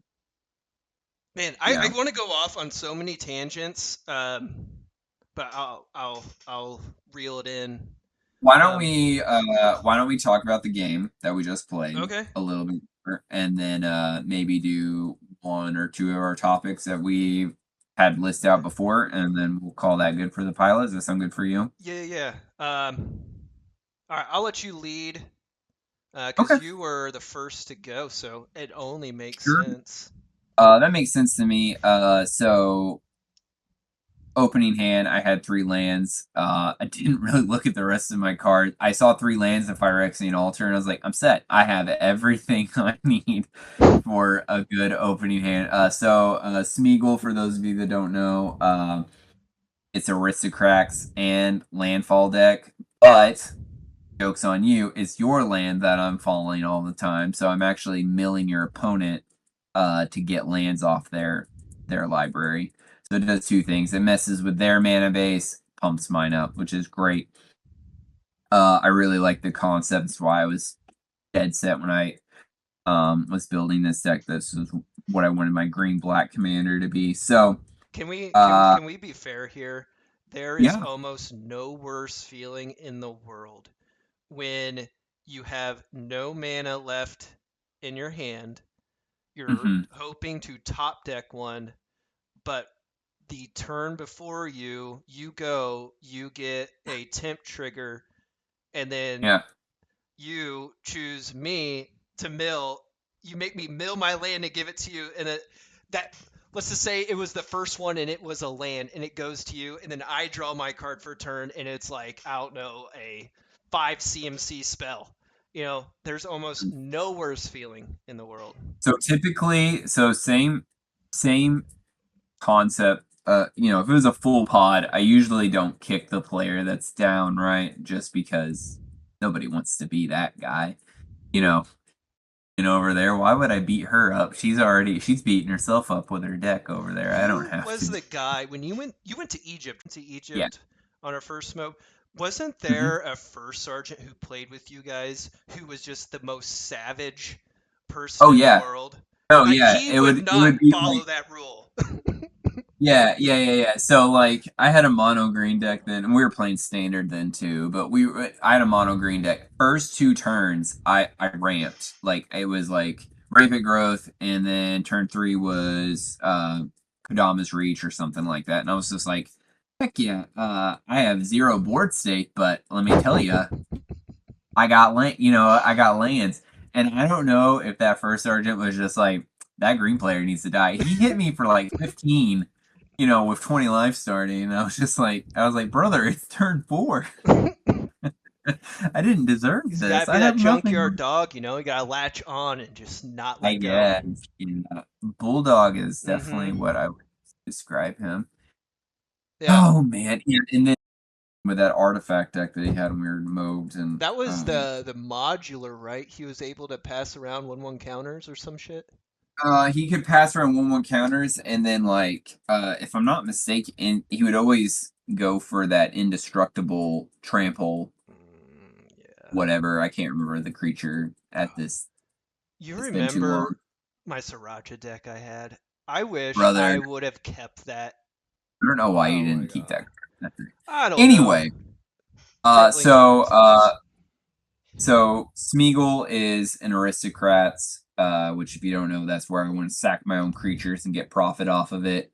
Yeah. I want to go off on so many tangents, but I'll reel it in. Why don't we talk about the game that we just played Okay. a little bit more, and then maybe do one or two of our topics that we had listed out before, and then we'll call that good for the pilot. Does that sound good for you? Yeah. All right, I'll let you lead because Okay. you were the first to go, so it only makes Sure. sense. That makes sense to me. So opening hand, I had 3 lands. I didn't really look at the rest of my cards. I saw 3 lands in Phyrexian Altar, and I was like, I'm set. I have everything I need for a good opening hand. Smeagol, for those of you that don't know, it's Aristocrats and Landfall deck, but joke's on you, it's your land that I'm falling all the time, so I'm actually milling your opponent to get lands off their library. So it does 2 things. It messes with their mana base, pumps mine up, which is great. I really like the concept. That's why I was dead set when I was building this deck. This was what I wanted my green-black commander to be. So Can we be fair here? There is yeah. almost no worse feeling in the world when you have no mana left in your hand. You're hoping to top deck one, but the turn before you get a temp trigger, and then you choose me to mill. You make me mill my land and give it to you, and let's just say it was the first one and it was a land and it goes to you, and then I draw my card for turn and it's like, I don't know, a 5 CMC spell. There's almost no worse feeling in the world. So typically, same concept. If it was a full pod, I usually don't kick the player that's down, right? Just because nobody wants to be that guy. Over there, why would I beat her up? She's beating herself up with her deck over there. I don't have to. Who was the guy when you went to Egypt? Yeah. On our first smoke? Wasn't there a first sergeant who played with you guys who was just the most savage person in the world? Oh like, yeah, he would not follow that rule. Yeah. So like, I had a mono green deck then, and we were playing standard then too. But I had a mono green deck. First 2 turns, I ramped. Like it was like Rampant Growth, and then turn 3 was Kodama's Reach or something like that. And I was just like, heck yeah, I have 0 board state, but let me tell you, I got lands. And I don't know if that first sergeant was just like, that green player needs to die. He hit me for like 15, with 20 life starting. And I was like, brother, it's turn 4. I didn't deserve this. You gotta be that junkyard dog, you gotta latch on and just not let go. Yeah. Bulldog is definitely what I would describe him. Yeah. Oh man. Yeah, and then with that artifact deck that he had when we were moved, and that was the modular, right? He was able to pass around 1/1 counters or some shit. He could pass around 1/1 counters, and then if I'm not mistaken, he would always go for that indestructible trample. Whatever, I can't remember the creature at this. You remember my Sriracha deck I had. I wish Brother, I would have kept that. I don't know why you Oh my didn't keep God. that. I don't Anyway, know. Crippling circumstance. so Smeagol is an aristocrats, which if you don't know, that's where I want to sack my own creatures and get profit off of it.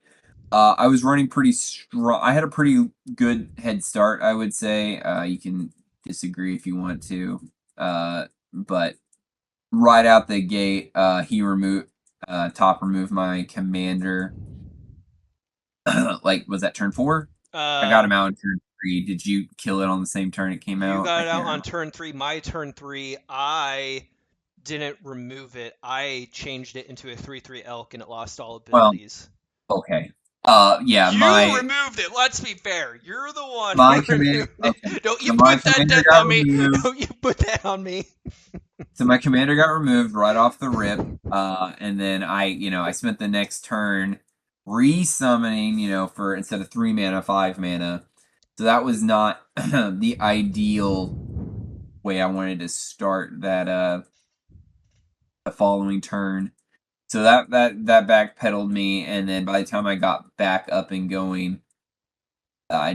I was running pretty strong. I had a pretty good head start, I would say. You can disagree if you want to, but right out the gate, he removed top removed my commander. Like, was that turn 4? I got him out in turn 3. Did you kill it on the same turn it came You out? got I it can't out on remember. turn 3. My turn 3, I didn't remove it. I changed it into a 3/3 elk and it lost all Well, abilities. okay. Yeah, You removed it. Let's be fair. You're the one who my commander. removed Okay, it. Don't so you my put that commander death got on me. removed. Don't you put that on me. So my commander got removed right off the rip, and then I spent the next turn re-summoning, for instead of 3 mana, 5 mana. So that was not the ideal way I wanted to start that the following turn. So that backpedaled me, and then by the time I got back up and going, I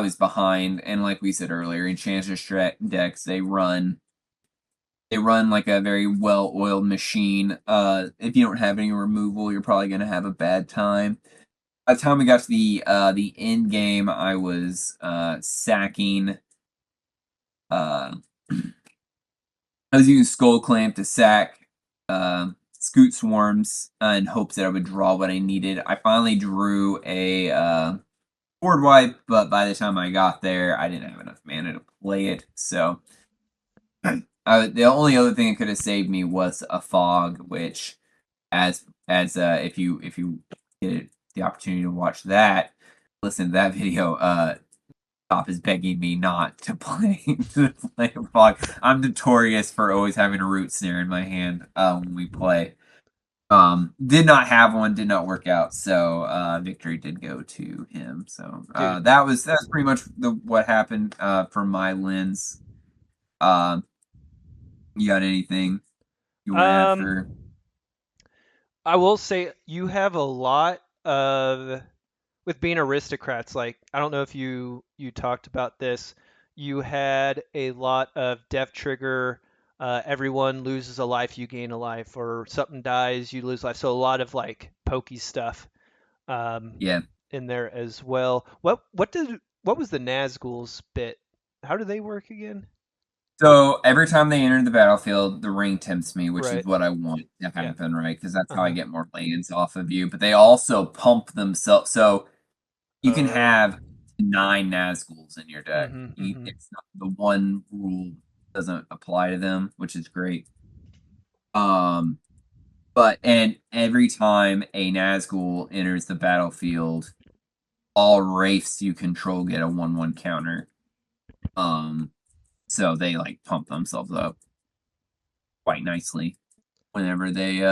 was behind. And like we said earlier, Enchantress decks they run like a very well-oiled machine. If you don't have any removal, you're probably gonna have a bad time. By the time we got to the end game, I was sacking. I was using Skull Clamp to sack Scoot Swarms in hopes that I would draw what I needed. I finally drew a board wipe, but by the time I got there, I didn't have enough mana to play it. So the only other thing that could have saved me was a fog, which as if you get the opportunity to watch that, listen to that video, Top is begging me not to play to play a fog. I'm notorious for always having a root snare in my hand when we play. Did not have one, did not work out, so victory did go to him. So Dude, that's pretty much what happened from my lens. Um, you got anything you want to add for? I will say you have a lot of with being aristocrats. Like I don't know if you talked about this. You had a lot of death trigger. Everyone loses a life, you gain a life, or something dies, you lose life. So a lot of like pokey stuff um, Yeah. in there as well. What was the Nazgul's bit? How do they work again? So every time they enter the battlefield, the ring tempts me, which is Right. what I want to Yeah. happen, right? Because that's how I Uh-huh. get more lands off of you. But they also pump themselves. So you can Oh. have 9 Nazguls in your deck. Mm-hmm. Mm-hmm. It's not, the one rule doesn't apply to them, which is great. Um, and every time a Nazgul enters the battlefield, all wraiths you control get a 1/1 counter. So they like pump themselves up quite nicely whenever they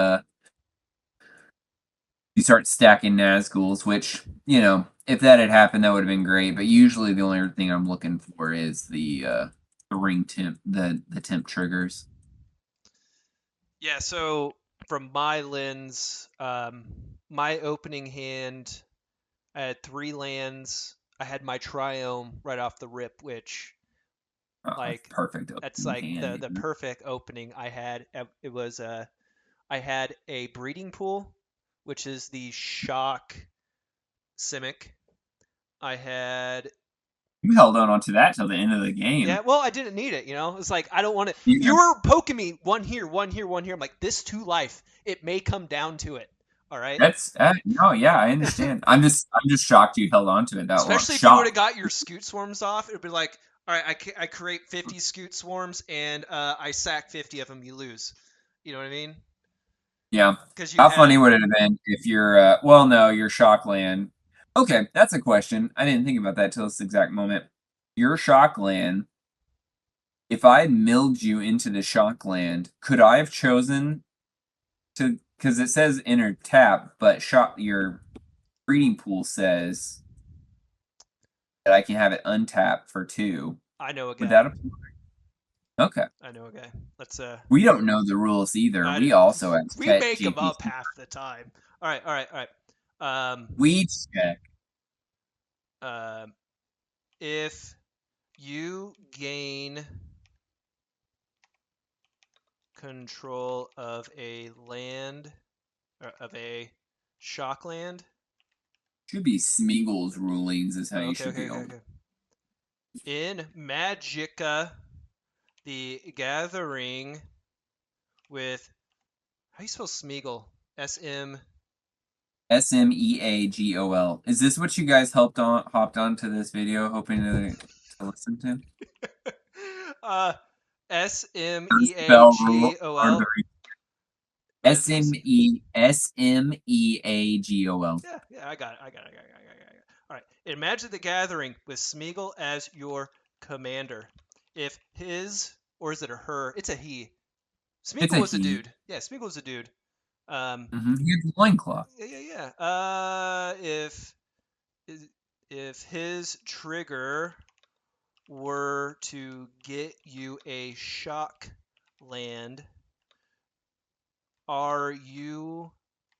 you start stacking Nazguls, which, if that had happened, that would have been great. But usually the only thing I'm looking for is the ring temp, the temp triggers. Yeah, so from my lens, my opening hand, I had 3 lands. I had my Triome right off the rip, which like Perfect that's opening like hand. the perfect opening I had. It was I had a breeding pool, which is the shock Simic. I had You held on to that till the end of the game. yeah, well, I didn't need it, It's like I don't want to. Yeah, You were poking me one here, one here, one here. I'm like this 2 life. It may come down to it. All right. that's no, yeah, I understand. I'm just shocked you held on to it that long. Especially if you would have Shocked. got your scoot swarms off, it would be like, all right, I create 50 scoot swarms and I sack 50 of them. You lose. You know what I mean? Yeah. Because you How had funny would it have been if your Shockland. Okay, that's a question. I didn't think about that till this exact moment. Your Shockland, if I had milled you into the Shockland, could I have chosen to, because it says enter tap, but your breeding pool says that I can have it untapped for 2. I know a Would guy. that apply? Okay. I know a guy. Let's We don't know the rules either. We also ask we make them ChatGPT. up half the time. All right. We check. If you gain control of a land or of a shock land. Should be Smeagol's rulings is how you should be on. Okay. In Magicka, the Gathering with how do you spell Smeagol? S-M Smeagol. Is this what you guys hopped onto this video hoping to listen to? S-M-E-A-G-O-L. Smeagol. Yeah, I got it. All right. Imagine the Gathering with Smeagol as your commander. If his, or is it a her? It's a he. Smeagol was a dude. Yeah, Smeagol was a dude. He had the loincloth. Yeah. If his trigger were to get you a shock land, are you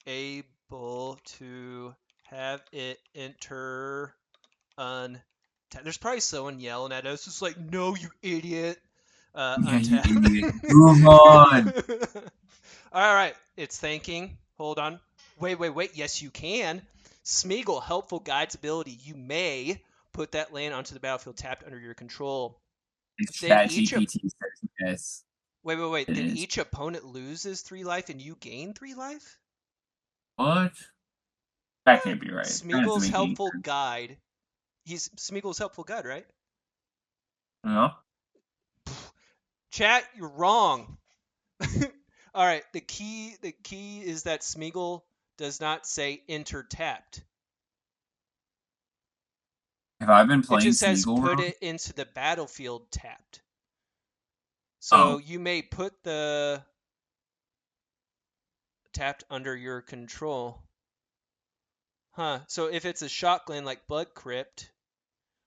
able to have it enter untapped? There's probably someone yelling at us, just like, no, you idiot. Untapped. You idiot. Move on. All right, it's thinking. Hold on. Wait. Yes, you can. Smeagol, helpful guides ability. You may put that land onto the battlefield tapped under your control. ChatGPT says yes. Wait. Then each opponent loses 3 life and you gain 3 life? What? That can't be right. Smeagol's helpful guide. He's Smeagol's helpful guide, right? No. Chat, you're wrong. All right, the key is that Smeagol does not say enter tapped. Have I been playing It just says Smeagol put wrong? it into the battlefield tapped. So you may put the tapped under your control. Huh. So if it's a shotgun like Blood Crypt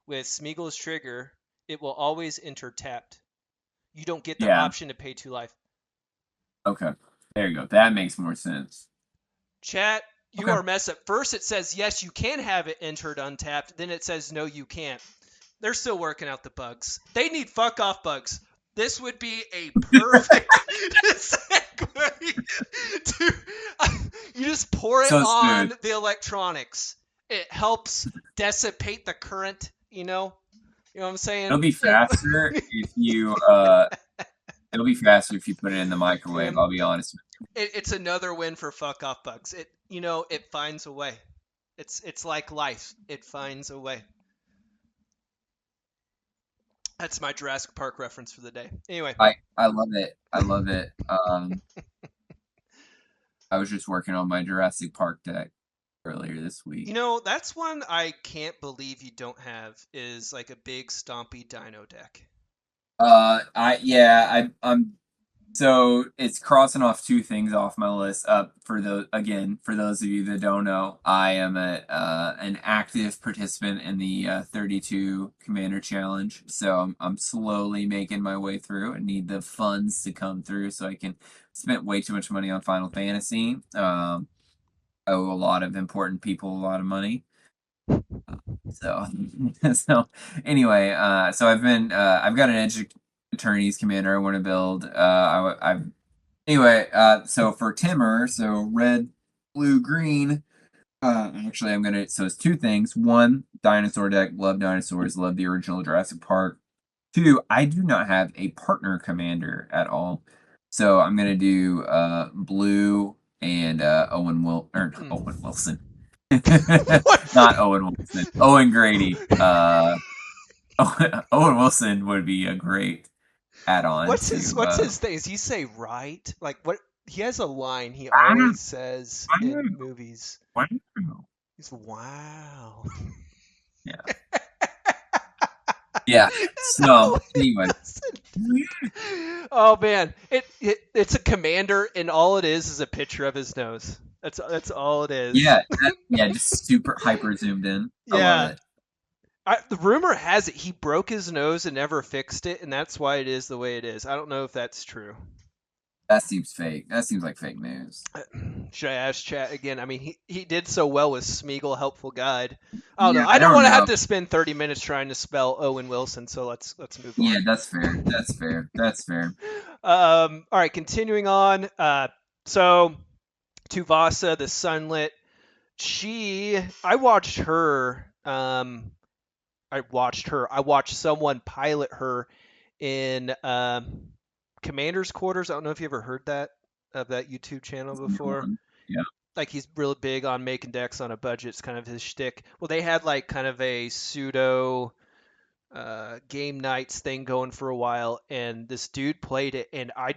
with Smeagol's trigger, it will always enter tapped. You don't get the option to pay 2 life. Okay. There you go. That makes more sense. Chat, you are messed up. First it says, yes, you can have it entered untapped. Then it says, no, you can't. They're still working out the bugs. They need fuck off bugs. This would be a perfect segue to... you just pour it on the electronics. It helps dissipate the current, you know? You know what I'm saying? It'll be faster if you... It'll be faster if you put it in the microwave, I'll be honest with you. It's another win for fuck off bugs. It finds a way. It's like life. It finds a way. That's my Jurassic Park reference for the day. Anyway. I love it. I was just working on my Jurassic Park deck earlier this week. That's one I can't believe you don't have, is like a big stompy dino deck. I'm so it's crossing off 2 things off my list. For those of you that don't know, I am an active participant in the 32 Commander Challenge. So I'm slowly making my way through. I need the funds to come through so I can spend way too much money on Final Fantasy. Owe a lot of important people a lot of money. So anyway, so I've got an Edge Attorney's commander I want to build. So for Timur, so red, blue, green. Actually, so it's 2 things. 1, dinosaur deck. Love dinosaurs. Love the original Jurassic Park. 2, I do not have a partner commander at all. So I'm gonna do blue and Owen Wilson. Not Owen Wilson. Owen Grady. Owen Wilson would be a great add-on. What's his thing? Does he say right? Like what? He has a line he always says in movies. Wow. He's wow. Yeah. Yeah. So anyway. Oh man, it's a commander, and all it is a picture of his nose. That's all it is. Yeah, just super hyper zoomed in. I love it. The rumor has it he broke his nose and never fixed it, and that's why it is the way it is. I don't know if that's true. That seems fake. That seems like fake news. Should I ask chat again? I mean, he did so well with Smeagol Helpful Guide. I don't Yeah, know. I I don't don't want to know. have to spend 30 minutes trying to spell Owen Wilson, so let's move on. Yeah, that's fair. That's fair. That's fair. All right, continuing on. So Tuvasa, the Sunlit, I watched her. I watched someone pilot her in Commander's Quarters. I don't know if you ever heard of that YouTube channel before. Yeah. Like he's really big on making decks on a budget. It's kind of his shtick. Well, they had like kind of a pseudo game nights thing going for a while, and this dude played it, and I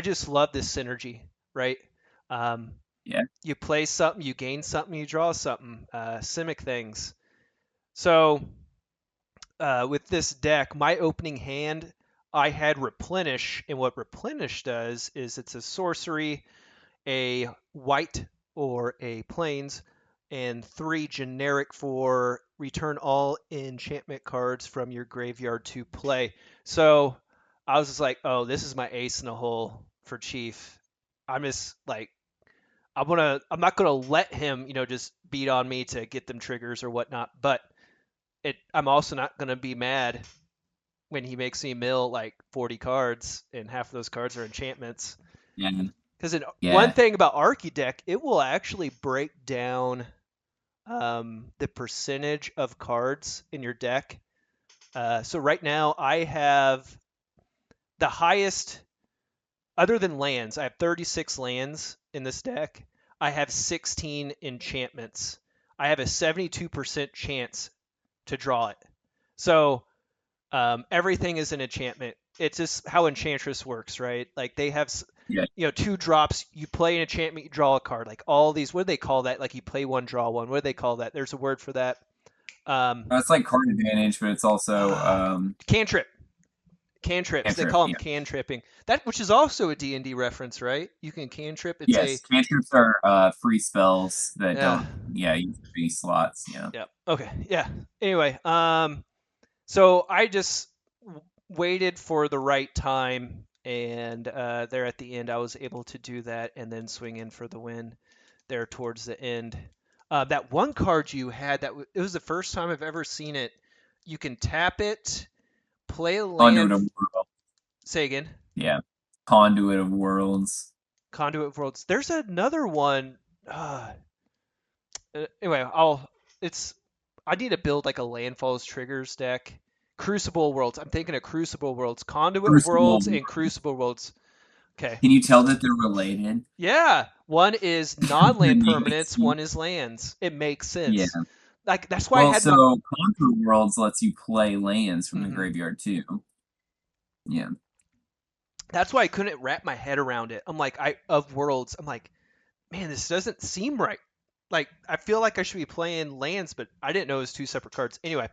just love this synergy, right? Yeah. You play something, you gain something, you draw something. Simic things. So with this deck, my opening hand, I had Replenish, and what Replenish does is it's a sorcery, a white or a plains, and 3 generic for return all enchantment cards from your graveyard to play. So I was just like, oh, this is my ace in the hole for Chief. I'm just like, I'm not gonna let him, just beat on me to get them triggers or whatnot. But I'm also not gonna be mad when he makes me mill like 40 cards and half of those cards are enchantments. Yeah. Because one thing about Archideck, it will actually break down the percentage of cards in your deck. So right now I have the highest, other than lands, I have 36 lands in this deck. I have 16 enchantments. I have a 72% chance to draw it. So everything is an enchantment. It's just how Enchantress works, right? Like they have, 2 drops. You play an enchantment, you draw a card. Like all these, what do they call that? Like you play one, draw one. What do they call that? There's a word for that. It's like card advantage, but it's also cantrip. Cantrips. They call them cantripping. That, which is also a D&D reference, right? You can cantrip. Cantrips are free spells that don't use free slots. Yeah. Yeah. Okay. Yeah. Anyway, so I just waited for the right time, and there at the end, I was able to do that and then swing in for the win there towards the end. That one card you had, it was the first time I've ever seen it. You can tap it, play a land. Conduit of Worlds. Say again. Yeah. Conduit of Worlds. Conduit of Worlds. There's another one. Anyway, I need to build like a Landfalls Triggers deck. Crucible Worlds. I'm thinking of Crucible Worlds. Conduit Worlds and Crucible Worlds. Okay. Can you tell that they're related? Yeah. One is non-land permanents, one is lands. It makes sense. Yeah. Like that's why I had Conquer Worlds lets you play lands from the graveyard too. Yeah. That's why I couldn't wrap my head around it. I'm like, of Worlds, I'm like, man, this doesn't seem right. Like, I feel like I should be playing lands, but I didn't know it was 2 separate cards. Anyway,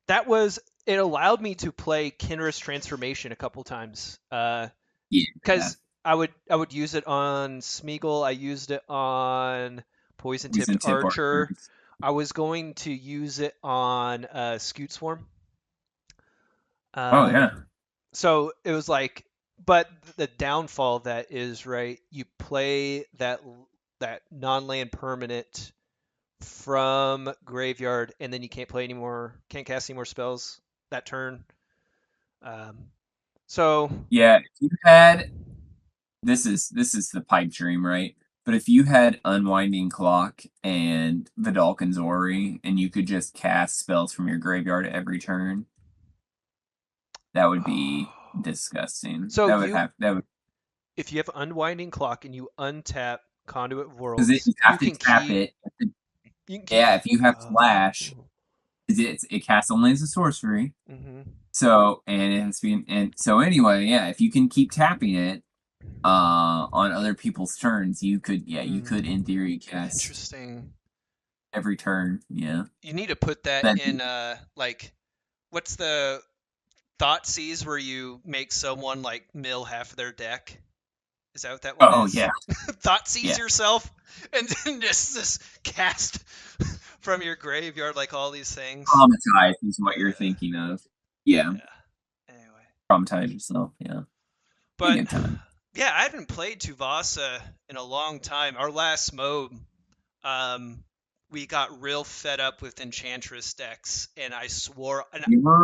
it allowed me to play Kinra's Transformation a couple times. Because I would use it on Smeagol. I used it on Poison Tipped Archer. I was going to use it on Scoot Swarm. So it was like, but the downfall of that is, right, you play that non-land permanent from graveyard, and then you can't cast any more spells that turn. So yeah, if you had, this is the pipe dream, right? But if you had Unwinding Clock and Vidalcan's Ori, and you could just cast spells from your graveyard every turn, that would be disgusting. So that would. If you have Unwinding Clock and you untap Conduit of Worlds, you have to tap it. If you have Flash, it casts only as a sorcery. So anyway, if you can keep tapping it on other people's turns, you could in theory cast interesting every turn. Yeah. You need to put that in like, what's the Thoughtseize where you make someone like mill half of their deck? Is that what that one is? Oh yeah. Thoughtseize yourself and then just cast from your graveyard, like all these things. Traumatized is what you're thinking of. Yeah. Anyway. Traumatize yourself, yeah. But Good time. yeah, I haven't played Tuvasa in a long time. Our last mode, we got real fed up with Enchantress decks, and I swore, and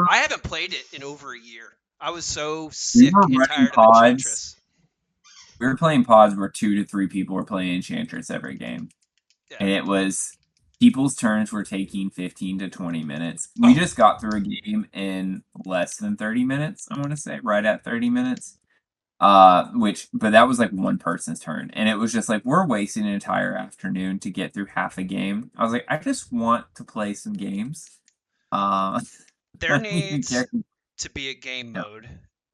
I haven't played it in over a year. I was so sick and tired of Enchantress. We were playing pods where 2 to 3 people were playing Enchantress every game. Yeah. And it was, people's turns were taking 15 to 20 minutes. We just got through a game in less than 30 minutes, I want to say, right at 30 minutes. But that was like one person's turn. And it was just like, we're wasting an entire afternoon to get through half a game. I was like, I just want to play some games. There needs to be a game mode.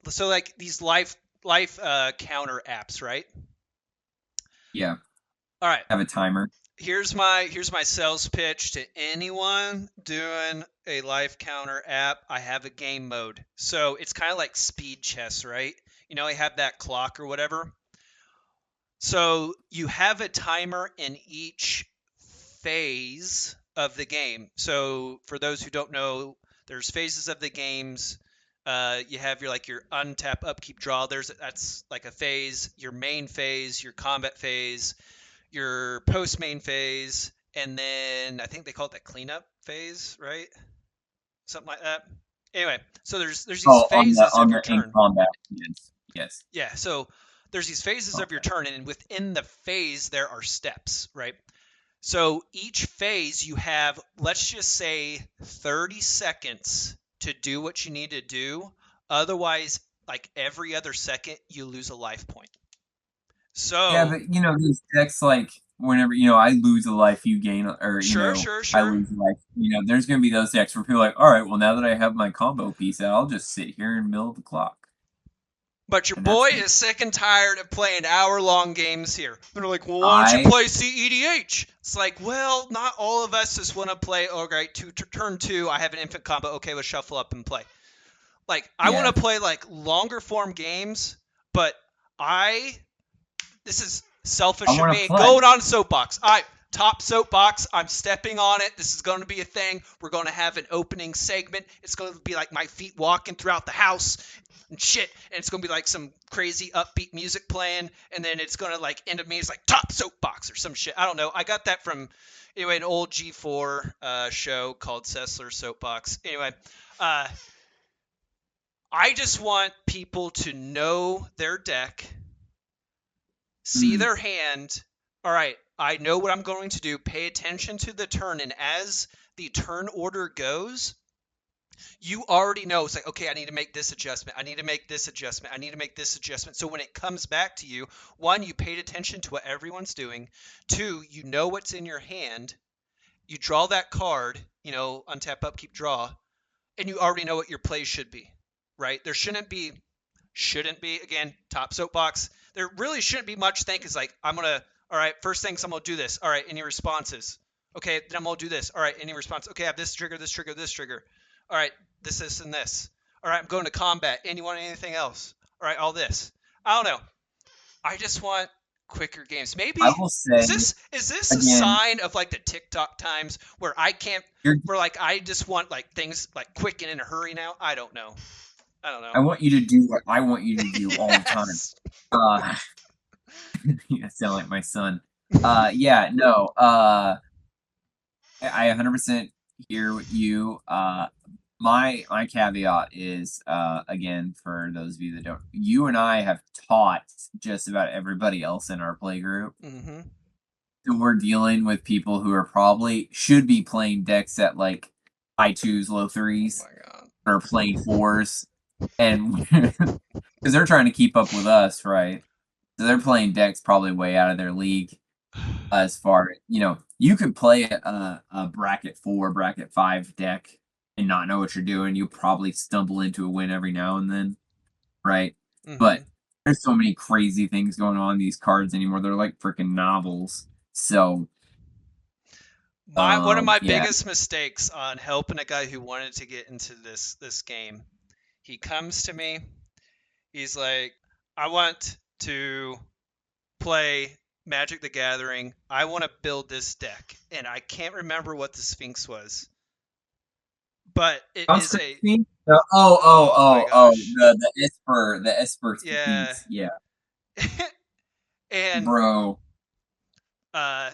So like these life counter apps, right? Yeah. All right. Have a timer. Here's my sales pitch to anyone doing a life counter app. I have a game mode. So it's kind of like speed chess, right? You know, I have that clock or whatever. So you have a timer in each phase of the game. So for those who don't know, there's phases of the games. You have your untap, upkeep, draw. That's like a phase. Your main phase, your combat phase, your post main phase, and then I think they call it the cleanup phase, right? Something like that. Anyway, so there's these phases of your turn. Combat. Yes. Yeah. So there's these phases of your turn, and within the phase there are steps, right? So each phase you have, let's just say 30 seconds to do what you need to do. Otherwise, like every other second, you lose a life point. So yeah, but these decks, like whenever I lose a life, you gain, or sure. I lose a life. There's gonna be those decks where people are like, all right, well now that I have my combo piece out, I'll just sit here and mill the clock. But your boy is sick and tired of playing hour-long games here. They're like, well, why don't you play CEDH? It's like, well, not all of us just want to play, okay, turn 2, I have an infant combo. Okay, let's shuffle up and play. Like, I want to play, like, longer form games, but this is selfish of me. Going on soapbox. Top soapbox. I'm stepping on it. This is going to be a thing. We're going to have an opening segment. It's going to be like my feet walking throughout the house and shit. And it's going to be like some crazy upbeat music playing. And then it's going to like end up me. It's like top soapbox or some shit. I don't know. I got that from an old G4 show called Sessler's Soapbox. Anyway, I just want people to know their deck, see their hand. All right, I know what I'm going to do. Pay attention to the turn, and as the turn order goes, you already know. It's like, okay, I need to make this adjustment. I need to make this adjustment. I need to make this adjustment. So when it comes back to you, 1, you paid attention to what everyone's doing. 2, you know what's in your hand. You draw that card, untap, upkeep, draw, and you already know what your play should be, right? There shouldn't be, again, top soapbox. There really shouldn't be much think. It's like, all right, first things I'm going to do this. All right, any responses? Okay, then I'm going to do this. All right, any response? Okay, I have this trigger, this trigger, this trigger. All right, this, and this. All right, I'm going to combat. And you want anything else? All right, all this. I don't know. I just want quicker games. Maybe I will say, is this a sign of like the TikTok times where I just want like things like quick and in a hurry now? I don't know. I want you to do what I want you to do all the time. You sound like my son. I 100% hear what you. My caveat is, again, for those of you that don't, you and I have taught just about everybody else in our play group. Mm-hmm. So we're dealing with people who should be playing decks at like high 2s, low 3s, or playing 4s, and because they're trying to keep up with us, right? So they're playing decks probably way out of their league. As far you could play a bracket 4, bracket 5 deck and not know what you're doing. You'll probably stumble into a win every now and then, right? Mm-hmm. But there's so many crazy things going on in these cards anymore. They're like freaking novels. So one of my biggest mistakes on helping a guy who wanted to get into this game, he comes to me. He's like, I want to play Magic the Gathering. I want to build this deck, and I can't remember what the Sphinx was, but it is Monster a Sphinx? oh my gosh, The Esper yeah, Sphinx. Yeah, and bro. uh,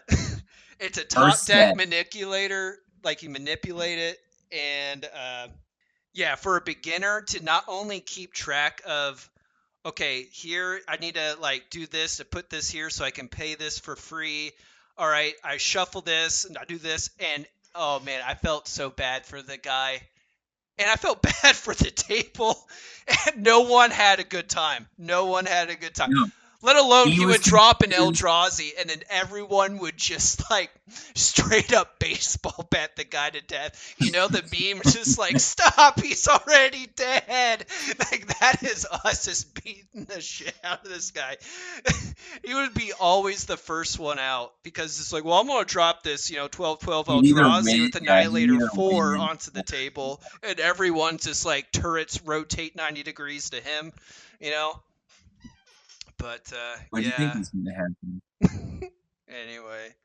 it's a top First deck set. manipulator. Like you manipulate it, and yeah, for a beginner to not only keep track of, okay, here I need to like do this to put this here so I can pay this for free. All right, I shuffle this and I do this, and oh man, I felt so bad for the guy, and I felt bad for the table, and no one had a good time. No one had a good time. No, Let alone he he was would drop an confused. Eldrazi, and then everyone would just like straight up baseball bat the guy to death. You know, the meme just like, stop, he's already dead. Like, that is us just beating the shit out of this guy. He would be always the first one out because it's like, well, I'm going to drop this, 12/12 He'd either Eldrazi win. with Yeah, he'd Annihilator either 4 win. onto the table, and everyone's just like turrets rotate 90 degrees to him, you know? But What do you think yeah. was going to happen? Anyway,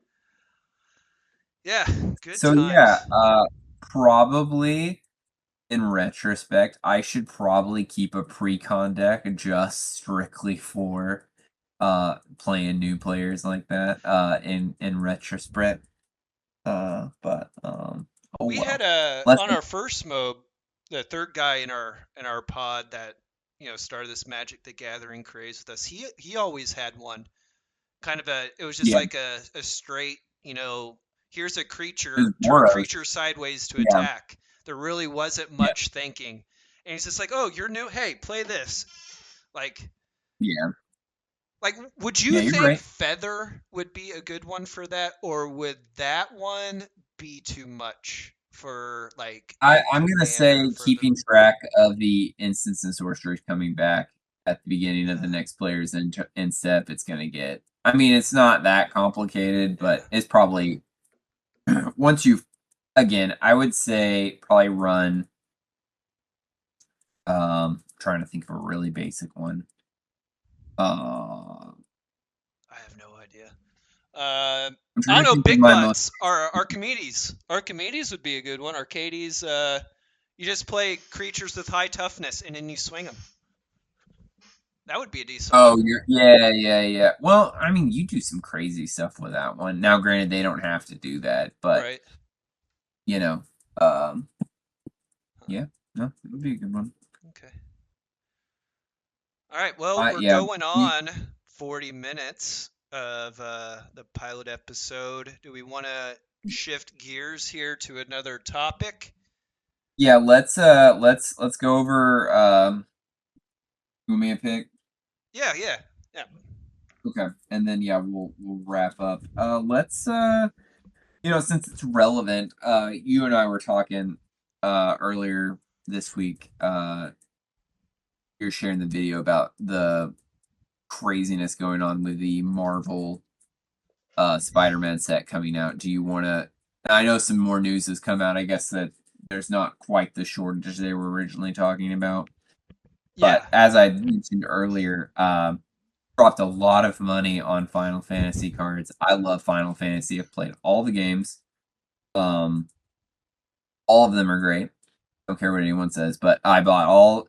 yeah, good So yeah, times. probably in retrospect, I should probably keep a pre-con deck just strictly for playing new players like that. In retrospect, but oh We had well. a Let's on our first mob, the third guy in our pod that started this Magic the Gathering craze with us. He always had one kind of it was just yeah, like a straight, here's a it's creature, turn Boros. creature sideways to Yeah, attack. There really wasn't yeah, much thinking, and he's just like, oh, you're new, hey, play this. like yeah, Like, would you yeah. You're think right. Feather would be a good one for that, or would that one be too much for like a I'm gonna commander say for the? keeping track of the instants and sorceries coming back at the beginning of the next player's in step. It's gonna get. I mean, it's not that complicated, Yeah. but it's probably once you've again. I would say probably run. Trying to think of a really basic one. Uh, I have no idea. I'm I trying don't to know. think of Big my most. butts. Archimedes. Archimedes would be a good one. Arcades. You just play creatures with high toughness, and then you swing them. That would be a decent Oh, one. yeah. Well, I mean, you do some crazy stuff with that one. Now, granted, they don't have to do that, but Right. you know, um, yeah, no, it would be a good one. Okay. All right. Well, we're Yeah, going on 40 minutes of the pilot episode. Do we want to shift gears here to another topic? yeah. Let's go over. Who may pick? Yeah. Okay, and then yeah, we'll wrap up. Let's since it's relevant, you and I were talking earlier this week. You're sharing the video about the craziness going on with the Marvel Spider-Man set coming out. Do you want to? I know some more news has come out. I guess that there's not quite the shortage they were originally talking about. Yeah. But as I mentioned earlier, dropped a lot of money on Final Fantasy cards. I love Final Fantasy. I've played all the games. Um, all of them are great. Don't care what anyone says, but I bought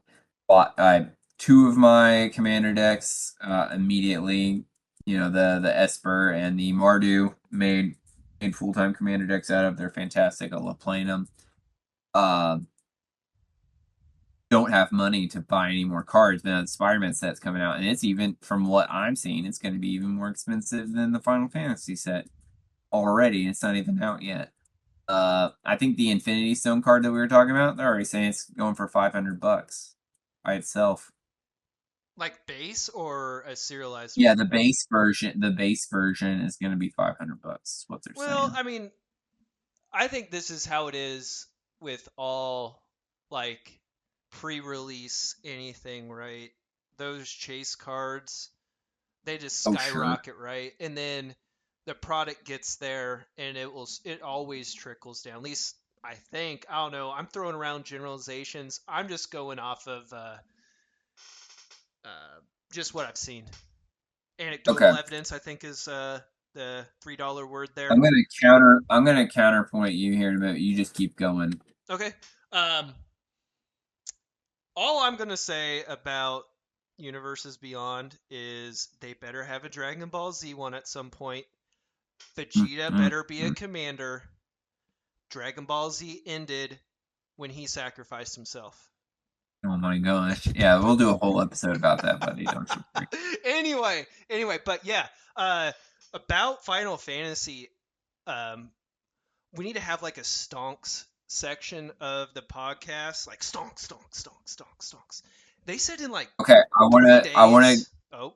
I two of my commander decks immediately. You know, the Esper and the Mardu made full time commander decks out of. They're fantastic. I love playing them. Uh, don't have money to buy any more cards. Now the Spider-Man set's coming out, and it's even from what I'm seeing, it's going to be even more expensive than the Final Fantasy set already. It's not even out yet. I think the Infinity Stone card that we were talking about, they're already saying it's going for $500 by itself. Like base or a serialized Yeah, one? the base version is going to be $500. What they're Well, saying. I mean, I think this is how it is with all like pre-release anything, right? Those chase cards, they just Oh, sure. skyrocket, right? And then the product gets there and it always trickles down. At least I think. I don't know. I'm throwing around generalizations. I'm just going off of uh, just what I've seen. Anecdotal evidence, I think, is the $3 word there. I'm gonna counterpoint you here in a minute. You just keep going. Okay. All I'm gonna say about Universes Beyond is they better have a Dragon Ball Z one at some point. Vegeta better be a commander. Dragon Ball Z ended when he sacrificed himself. Oh my gosh. Yeah, we'll do a whole episode about that, buddy. Don't you worry. Anyway, but yeah, about Final Fantasy, we need to have like a stonks section of the podcast, like stonks. They said in like Okay, I wanna Oh,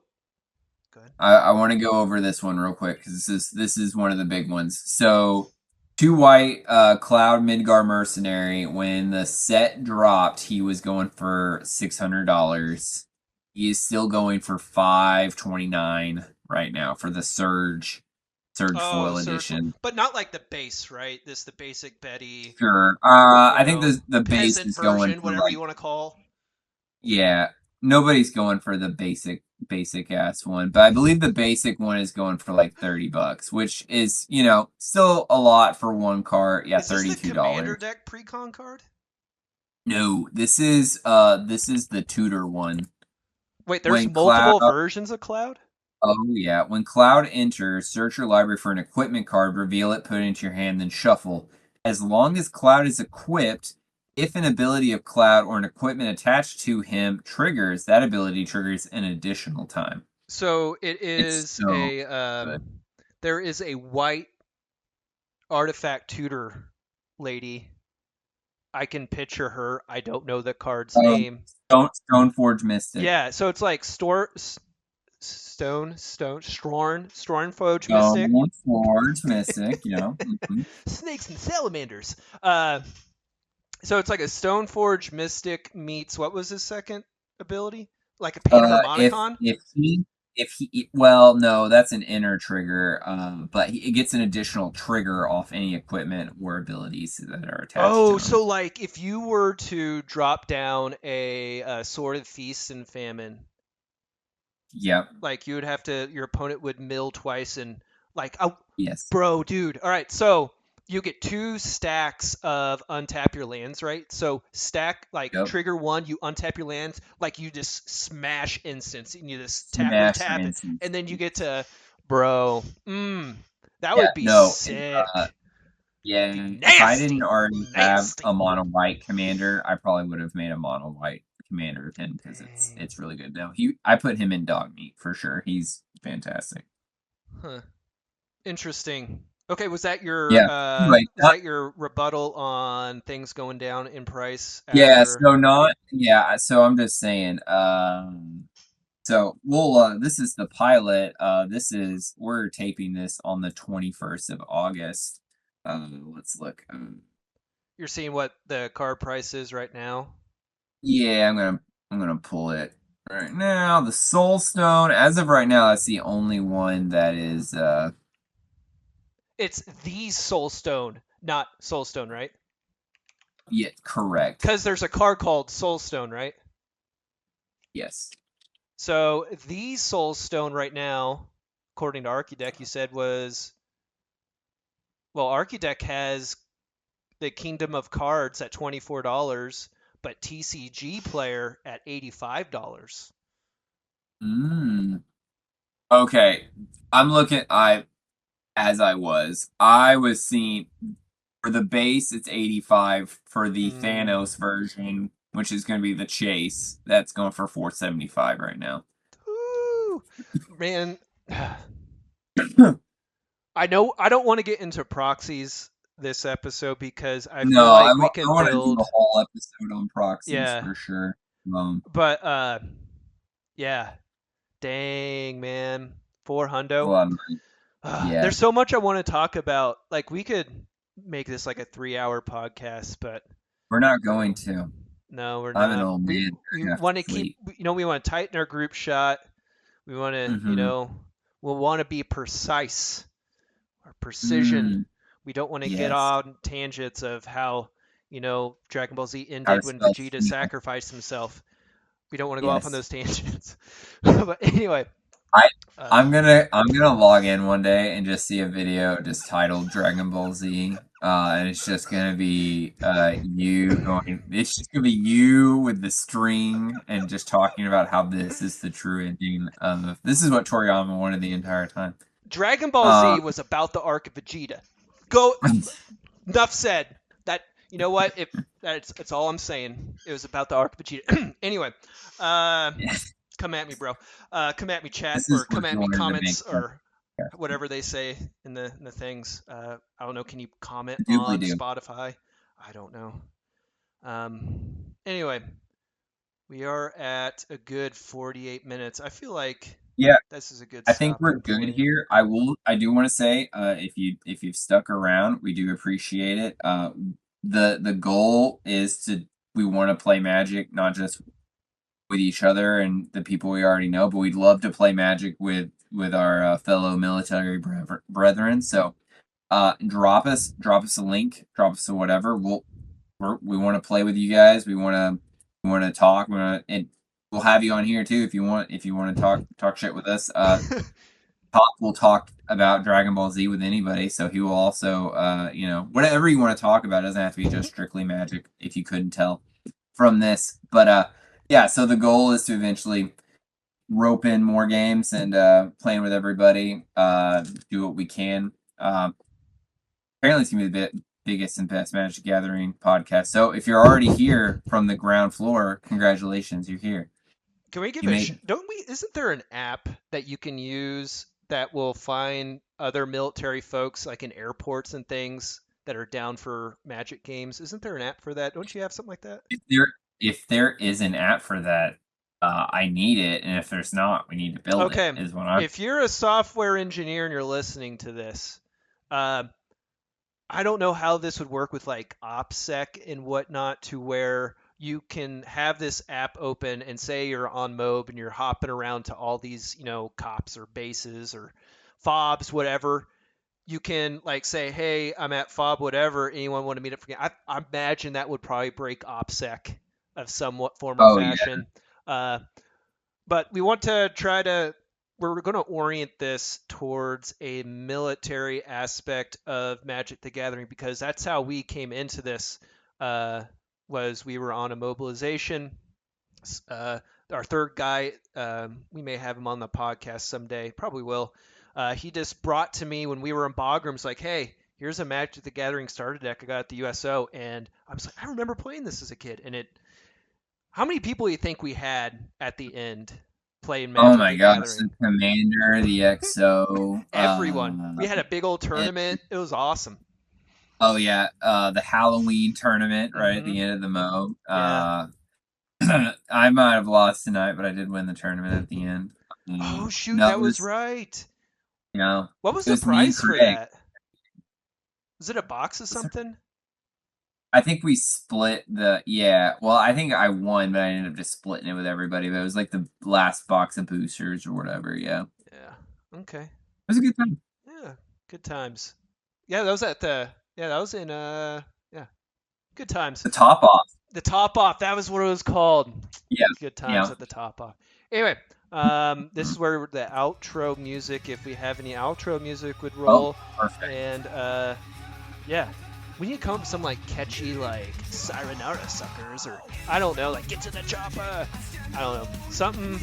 go ahead. I wanna go over this one real quick because this is one of the big ones. So 2 white Cloud Midgar Mercenary, when the set dropped, he was going for $600. He is still going for $529 right now for the Surge foil edition. But not like the base, right? The basic Betty. Sure. I think the base peasant is going version, for whatever like, you want to call. yeah, nobody's going for the basic ass one, but I believe the basic one is going for like $30, which is, still a lot for one card. Yeah, Is this $32. the Commander deck pre-con card? No, this is the tutor one. Wait, there's multiple versions of Cloud? Oh yeah, when Cloud enters, search your library for an equipment card, reveal it, put it into your hand, then shuffle. As long as Cloud is equipped, if an ability of Cloud or an equipment attached to him triggers, that ability triggers an additional time. So it is there is a white artifact tutor lady. I can picture her. I don't know the card's name. Stoneforge Mystic. Yeah, so it's like Stoneforge Mystic. Stoneforge Mystic, Mm-hmm. Snakes and salamanders. So it's like a Stoneforge Mystic meets, what was his second ability? Like a Panharmonicon? Well, no, that's an inner trigger, but it gets an additional trigger off any equipment or abilities that are attached to him. So like if you were to drop down a Sword of Feast and Famine, yep. like you would have to, your opponent would mill twice and like, yes. Bro, dude. All right, so you get 2 stacks of untap your lands, right? So stack, trigger 1, you untap your lands, like you just smash instants, and you just tap it, and then you get to, that would be sick. If I didn't already have a mono white commander, I probably would have made a mono white commander of him because it's really good. No, I put him in dog meat for sure. He's fantastic. Huh. Interesting. Okay, was that your that your rebuttal on things going down in price? So I'm just saying. So we'll this is the pilot. We're taping this on the 21st of August. Let's look. You're seeing what the card price is right now? Yeah, I'm gonna pull it right now. The Soul Stone, as of right now, that's the only one that is It's the Soul Stone, not Soul Stone, right? Yeah, correct. Because there's a card called Soul Stone, right? Yes. So the Soul Stone right now, according to Archideck, you said was... Well, Archideck has the Kingdom of Cards at $24, but TCG Player at $85. Okay. I'm looking... I was seeing for the base it's 85, for the Thanos version, which is going to be the Chase, that's going for 475 right now. Ooh, man. I know I don't want to get into proxies this episode because I feel like we can build do a whole episode on proxies for sure. But yeah. Dang, man. 400. There's so much I want to talk about. Like we could make this like a 3-hour podcast, but we're not going to. No, we're not. I'm an old man. We want to keep, we want to tighten our group shot. We want to, we'll want to be precise. Our precision. We don't want to get on tangents of how, Dragon Ball Z ended when Vegeta sacrificed himself. We don't want to go off on those tangents. But anyway, I'm gonna log in one day and just see a video just titled Dragon Ball Z, and it's just gonna be you going. It's just gonna be you with the string and just talking about how this is the true ending of. This is what Toriyama wanted the entire time. Dragon Ball Z was about the arc of Vegeta. Go. Enough said. That, you know what? If that's all I'm saying. It was about the arc of Vegeta. Anyway, come at me, bro. Come at me, chat, or come at me, comments, or whatever they say in the things. I don't know. Can you comment on Spotify? I don't know. Anyway, we are at a good 48 minutes. I feel like this is a good. I think we're good here. I do want to say, if you've stuck around, we do appreciate it. The goal is we want to play Magic, not just with each other and the people we already know, but we'd love to play Magic with our fellow military brethren. So, drop us a link, drop us a whatever. We want to play with you guys. We want to talk. And we'll have you on here too if you want to talk shit with us. Pop will talk about Dragon Ball Z with anybody, so he will also whatever you want to talk about. It doesn't have to be just strictly Magic, if you couldn't tell from this. But so the goal is to eventually rope in more games and playing with everybody, do what we can. Apparently it's gonna be the biggest and best Magic Gathering podcast. So if you're already here from the ground floor, congratulations, you're here. Can we give isn't there an app that you can use that will find other military folks like in airports and things that are down for Magic games? Isn't there an app for that? Don't you have something like that? If there is an app for that, I need it, and if there's not, we need to build it. If you're a software engineer and you're listening to this, I don't know how this would work with like OPSEC and whatnot, to where you can have this app open and say you're on MOB and you're hopping around to all these, cops or bases or fobs, whatever. You can like say, hey, I'm at fob, whatever. Anyone want to meet up for game? I imagine that would probably break OPSEC of somewhat form or fashion. Yeah. But we want to we're going to orient this towards a military aspect of Magic the Gathering, because that's how we came into this. Was we were on a mobilization. Our third guy, we may have him on the podcast someday, probably will. He just brought to me when we were in Bograms, like, hey, here's a Magic the Gathering starter deck I got at the USO, and I was like, I remember playing this as a kid. And how many people do you think we had at the end playing Magic? Oh my gosh, the Commander, the XO, everyone. We had a big old tournament. It was awesome. Oh yeah, the Halloween tournament right at the end of the MO. Yeah. I might have lost tonight, but I did win the tournament at the end. Oh shoot, that was right. What was the prize for that? Was it a box of something? I think we split I think I won, but I ended up just splitting it with everybody. But it was like the last box of boosters or whatever. Yeah. Okay. It was a good time. Yeah, good times. Yeah, that was at the. Yeah, that was in good times. The top off. The top off. That was what it was called. Yeah. Good times at the top off. Anyway, this is where the outro music, if we have any outro music, would roll. Oh, perfect. And we need to come up with some like catchy like Sayonara suckers, or I don't know, like get to the chopper. I don't know, something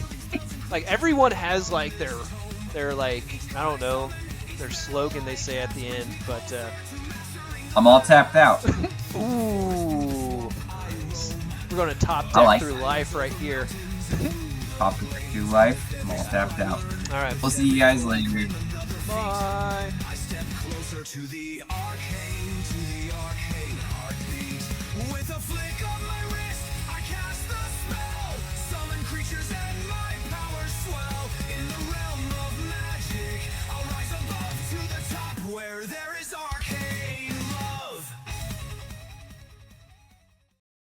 like everyone has like their like I don't know their slogan they say at the end, but. I'm all tapped out. Ooh. We're going to top deck through life right here. Top deck through life. I'm all tapped out. All right. We'll see you guys later. Bye. I step closer to the arcane.